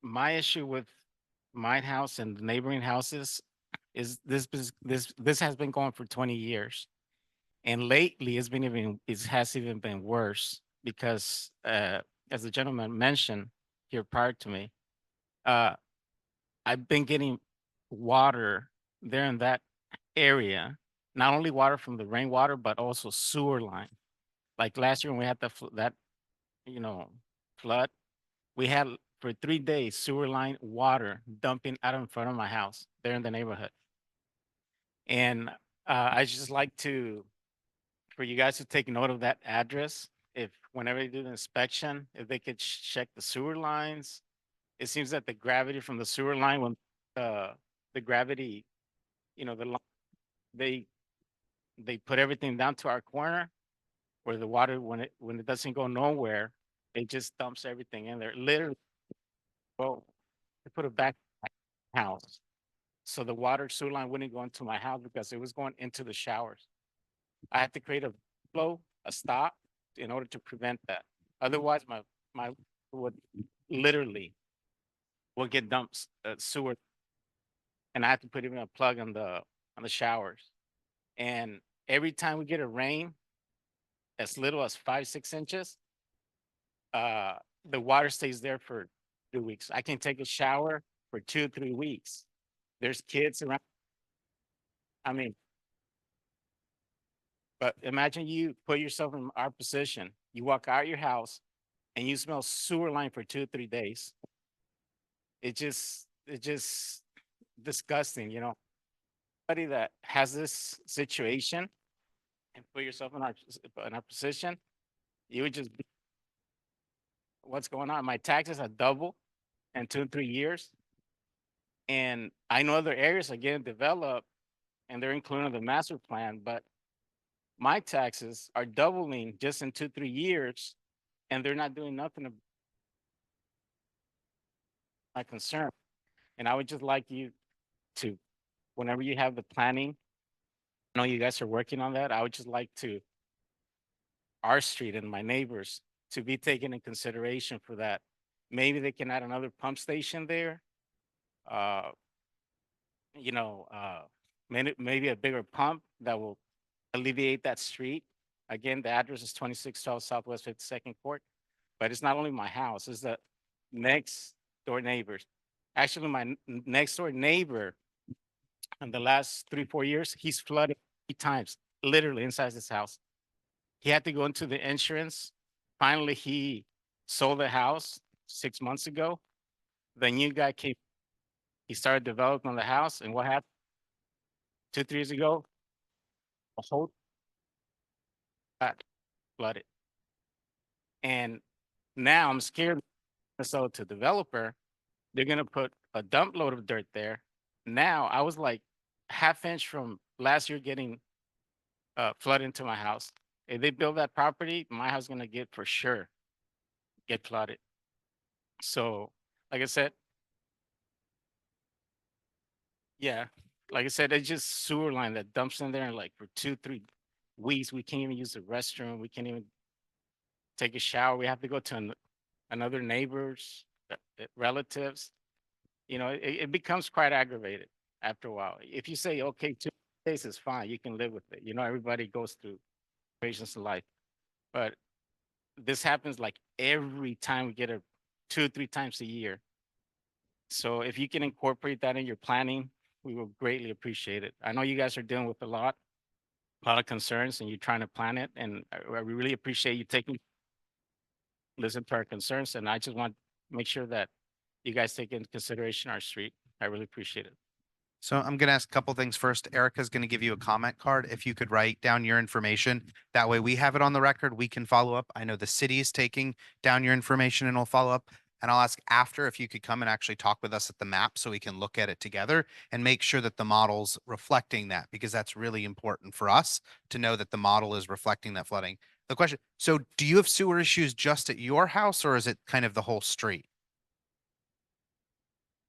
My issue with my house and the neighboring houses is this has been going for 20 years. And lately it has even been worse because, as the gentleman mentioned here prior to me, I've been getting water there in that area, not only water from the rainwater, but also sewer line. Like last year when we had that, you know, flood, we had for 3 days sewer line water dumping out in front of my house there in the neighborhood. And I just like for you guys to take note of that address. If whenever you do the inspection, if they could check the sewer lines. It seems that the gravity from the sewer line, when the gravity, you know, they put everything down to our corner where the water, when it doesn't go nowhere, it just dumps everything in there. Literally, well, they put it back in my house. So the water sewer line wouldn't go into my house because it was going into the showers. I had to create a stop in order to prevent that. Otherwise, my would literally will get dumped sewer, and I have to put even a plug on the showers. And every time we get a rain, as little as 5-6 inches, the water stays there for 2 weeks. I can take a shower for 2-3 weeks. There's kids around. I mean, but imagine you put yourself in our position. You walk out your house and you smell sewer line for 2-3 days. It's just disgusting, you know. Somebody that has this situation and put yourself in our position, you would just be, what's going on? My taxes are double in 2-3 years. And I know other areas are getting developed and they're including the master plan, but my taxes are doubling just in 2-3 years, and they're not doing nothing about my concern. And I would just like you to, whenever you have the planning I know you guys are working on that. I would just like to, our street and my neighbors to be taken in consideration for that. Maybe they can add another pump station there. Uh, you know, maybe a bigger pump that will alleviate that street. Again, the address is 2612 Southwest 52nd Court, but it's not only my house, it's the next door neighbors. Actually, my next door neighbor in the last 3-4 years, he's flooded 3 times, literally inside his house. He had to go into the insurance. Finally, he sold the house 6 months ago. The new guy came, he started developing on the house, and what happened? 2-3 years ago, the whole got flooded. And now I'm scared to sell it to developer. They're gonna put a dump load of dirt there. Now I was like half inch from last year getting flood into my house. If they build that property, my house is gonna get for sure get flooded. So, like I said, yeah, like I said, it's just sewer line that dumps in there, and like for 2-3 weeks, we can't even use the restroom. We can't even take a shower. We have to go to another neighbor's relatives. You know, it becomes quite aggravated after a while. If you say, okay, 2 days is fine, you can live with it. You know, everybody goes through situations in life. But this happens like every time we get 2-3 times a year. So if you can incorporate that in your planning, we will greatly appreciate it. I know you guys are dealing with a lot of concerns, and you're trying to plan it. And I really appreciate you listen to our concerns. And I just want to make sure that you guys take into consideration our street. I really appreciate it. So I'm going to ask a couple things first. Erica's going to give you a comment card. If you could write down your information, that way we have it on the record. We can follow up. I know the city is taking down your information and we'll follow up. And I'll ask after if you could come and actually talk with us at the map so we can look at it together and make sure that the model's reflecting that, because that's really important for us to know that the model is reflecting that flooding. The question, so do you have sewer issues just at your house, or is it kind of the whole street?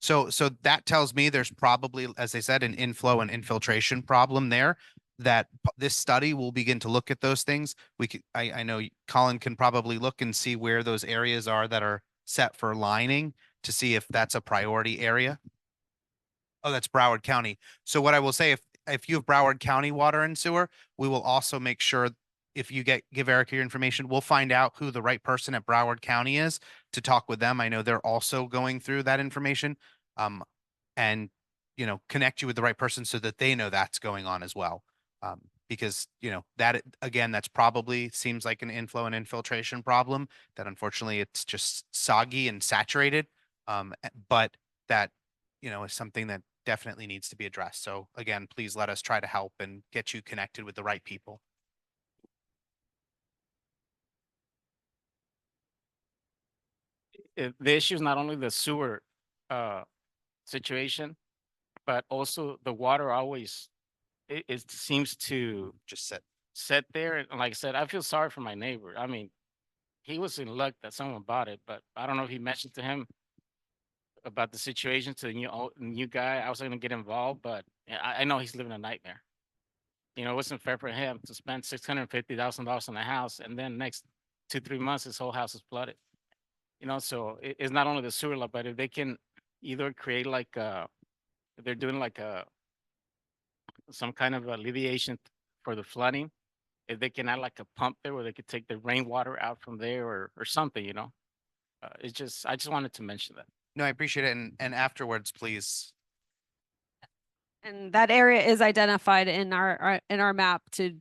So that tells me there's probably, as I said, an inflow and infiltration problem there, that this study will begin to look at those things. We could, I know Colin can probably look and see where those areas are that are set for lining to see if that's a priority area. Oh, that's Broward County. So what I will say, if you have Broward County water and sewer, we will also make sure, if you give Erica your information, we'll find out who the right person at Broward County is to talk with them. I know they're also going through that information, and, you know, connect you with the right person so that they know that's going on as well. Because, you know, that again, that's probably seems like an inflow and infiltration problem that unfortunately it's just soggy and saturated. But that, you know, is something that definitely needs to be addressed. So again, please let us try to help and get you connected with the right people. The issue is not only the sewer situation, but also the water always, it seems to Just sit there. And like I said, I feel sorry for my neighbor. I mean, he was in luck that someone bought it, but I don't know if he mentioned to him about the situation to the new guy. I was going to get involved, but I know he's living a nightmare. You know, it wasn't fair for him to spend $650,000 on a house, and then next 2-3 months, his whole house is flooded. You know, so it's not only the sewer line, but if they can either create like they're doing like some kind of alleviation for the flooding, if they can add like a pump there where they could take the rainwater out from there or something, you know. It's just, I just wanted to mention that. No, I appreciate it. And afterwards, please. And that area is identified in our map to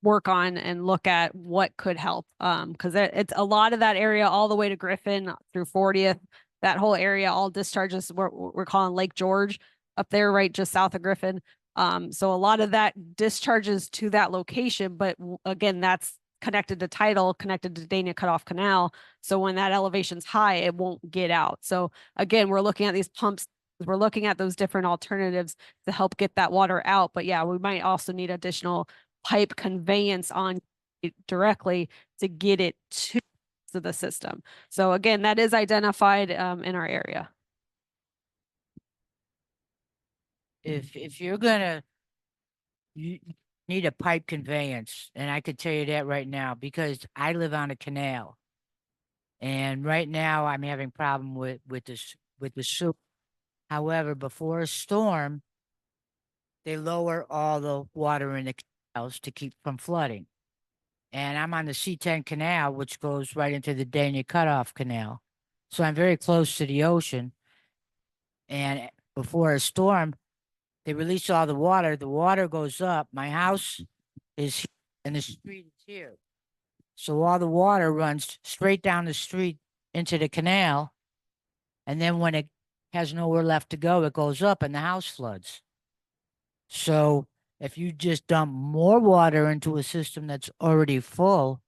work on and look at what could help. Because it's a lot of that area all the way to Griffin through 40th. That whole area all discharges we're calling Lake George up there, right just south of Griffin. So a lot of that discharges to that location, but again, that's connected to tidal, connected to Dania Cutoff Canal. So when that elevation's high, it won't get out. So again, we're looking at these pumps. We're looking at those different alternatives to help get that water out. But yeah, we might also need additional pipe conveyance on directly to get it to the system. So again, that is identified in our area. If you're gonna you need a pipe conveyance, and I could tell you that right now because I live on a canal. And right now I'm having problem with the sewer. However, before a storm, they lower all the water in the canals to keep from flooding. And I'm on the C10 canal, which goes right into the Dania Cutoff Canal. So I'm very close to the ocean. And before a storm, they release all the water goes up. My house is here and the street is here. So all the water runs straight down the street into the canal. And then when it has nowhere left to go, it goes up and the house floods. So if you just dump more water into a system that's already full,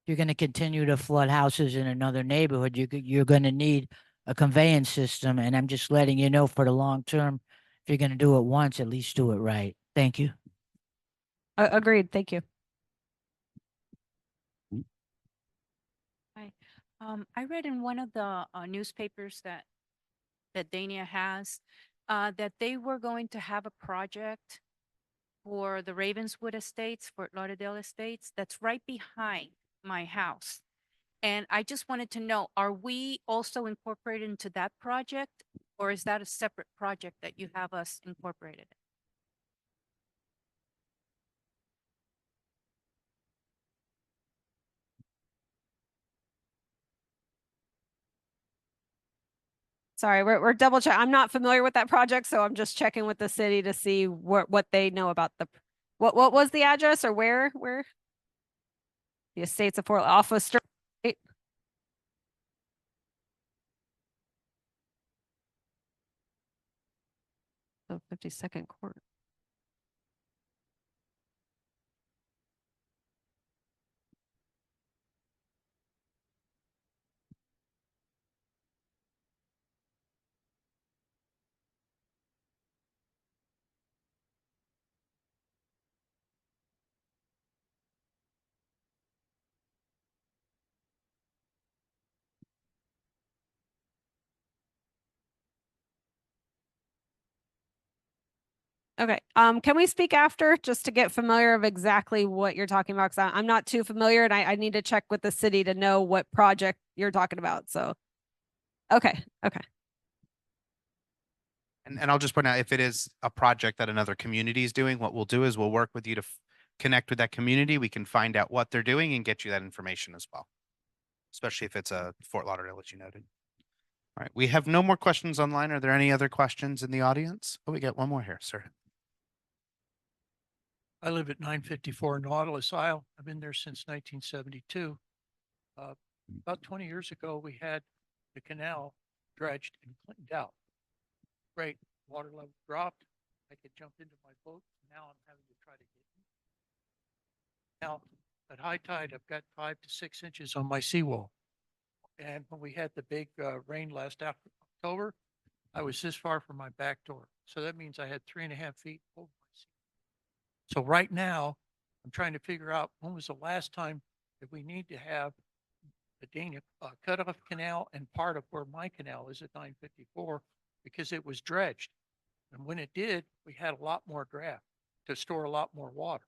you're going to continue to flood houses in another neighborhood. You're going to need a conveyance system. And I'm just letting you know for the long term, if you're going to do it once, at least do it right. Thank you. Agreed. Thank you. Hi. I read in one of the newspapers that Dania has that they were going to have a project for the Ravenswood Estates, Fort Lauderdale Estates, that's right behind my house. And I just wanted to know, are we also incorporated into that project, or is that a separate project that you have us incorporated in? Sorry, we're double check. I'm not familiar with that project, so I'm just checking with the city to see what they know about the, what was the address or where? The estates of Fort off of Sterling. So 52nd Court. Okay, can we speak after just to get familiar of exactly what you're talking about? Because I'm not too familiar and I need to check with the city to know what project you're talking about. So, okay. And I'll just point out, if it is a project that another community is doing, what we'll do is we'll work with you to connect with that community. We can find out what they're doing and get you that information as well, especially if it's a Fort Lauderdale, as you noted. All right, we have no more questions online. Are there any other questions in the audience? Oh, we got one more here, sir. I live at 954 Nautilus Isle. I've been there since 1972. About 20 years ago, we had the canal dredged and cleaned out. Great, water level dropped. I could jump into my boat. Now I'm having to try to get in. Now, at high tide, I've got 5 to 6 inches on my seawall. And when we had the big rain last October, I was this far from my back door. So that means I had 3.5 feet over my sea. So right now, I'm trying to figure out when was the last time that we need to have the Dania cutoff canal and part of where my canal is at 954 because it was dredged. And when it did, we had a lot more draft to store a lot more water.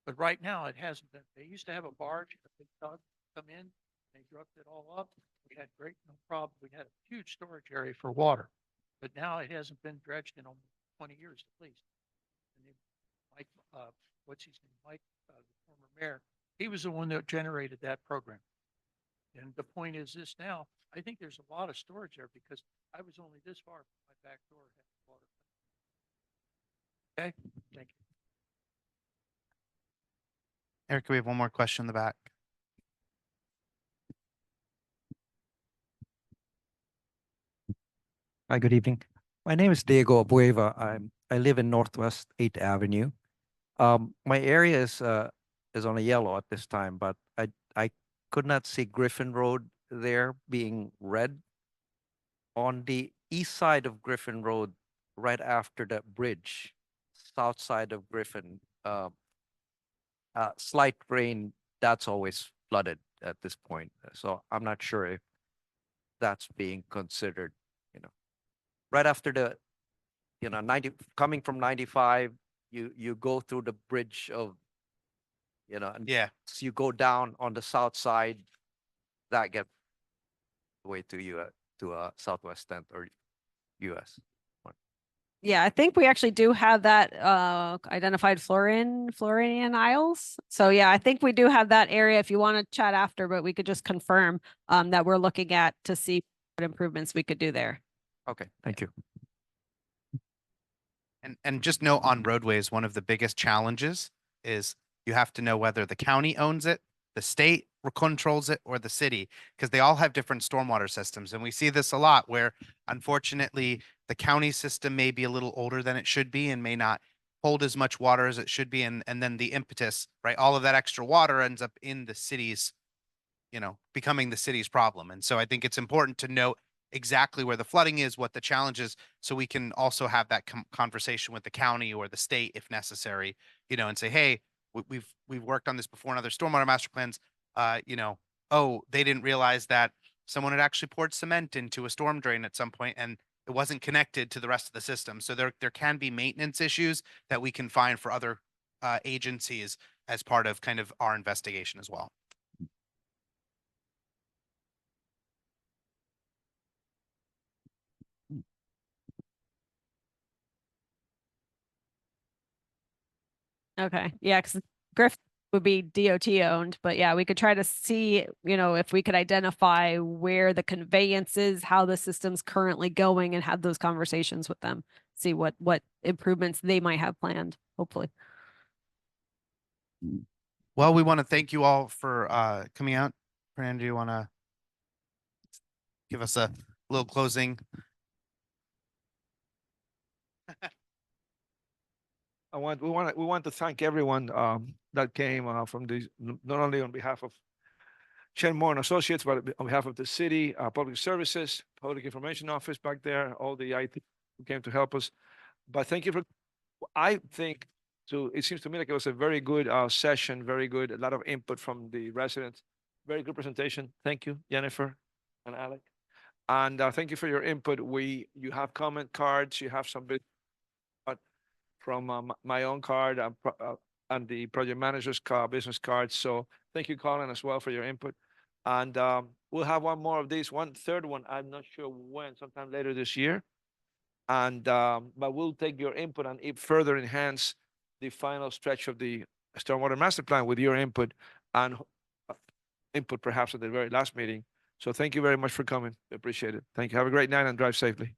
But right now it hasn't been. They used to have a barge, a big tug come in, they drugged it all up. We had no problem. We had a huge storage area for water, but now it hasn't been dredged in almost 20 years at least. And Mike, what's his name? Mike, the former mayor, he was the one that generated that program. And the point is this now, I think there's a lot of storage there because I was only this far from my back door. Okay, thank you. Eric, we have one more question in the back. Hi, good evening. My name is Diego Abueva. I live in Northwest 8th Avenue. My area is on a yellow at this time, but I could not see Griffin Road there being red. On the east side of Griffin Road, right after that bridge, south side of Griffin, slight rain, that's always flooded at this point. So I'm not sure if that's being considered, right after the, 90, coming from 95 you go through the bridge of, and Yeah. so you go down on the south side, that get way to Southwest 10th or US. Yeah, I think we actually do have that identified Floridian Isles. So yeah, I think we do have that area if you want to chat after, but we could just confirm that we're looking at to see what improvements we could do there. Okay, thank you. And just note on roadways, one of the biggest challenges is you have to know whether the county owns it, the state controls it, or the city, because they all have different stormwater systems. And we see this a lot where unfortunately the county system may be a little older than it should be and may not hold as much water as it should be. And then the impetus, right? All of that extra water ends up in the city's, becoming the city's problem. And so I think it's important to note exactly where the flooding is, what the challenge is, so we can also have that conversation with the county or the state if necessary, and say, hey, we've worked on this before in other stormwater master plans. Oh, they didn't realize that someone had actually poured cement into a storm drain at some point and it wasn't connected to the rest of the system. So there can be maintenance issues that we can find for other agencies as part of kind of our investigation as well. Okay, yeah, because Griff would be DOT owned, but yeah, we could try to see, if we could identify where the conveyance is, how the system's currently going, and have those conversations with them. See what improvements they might have planned, hopefully. Well, we want to thank you all for coming out. Fernando, do you want to give us a little closing? we want to thank everyone that came from the, not only on behalf of Chen Moore and Associates, but on behalf of the city, public services, public information office back there, all the IT who came to help us. But thank you for, I think, it seems to me like it was a very good session, very good, a lot of input from the residents. Very good presentation. Thank you, Jennifer and Alec. And thank you for your input. You have comment cards, you have some bit from my own card and the project manager's card, business card. So thank you, Colin, as well for your input. And we'll have one more of these, one third one. I'm not sure when, sometime later this year. And but we'll take your input and further enhance the final stretch of the Stormwater Master Plan with your input and input perhaps at the very last meeting. So thank you very much for coming. We appreciate it. Thank you. Have a great night and drive safely.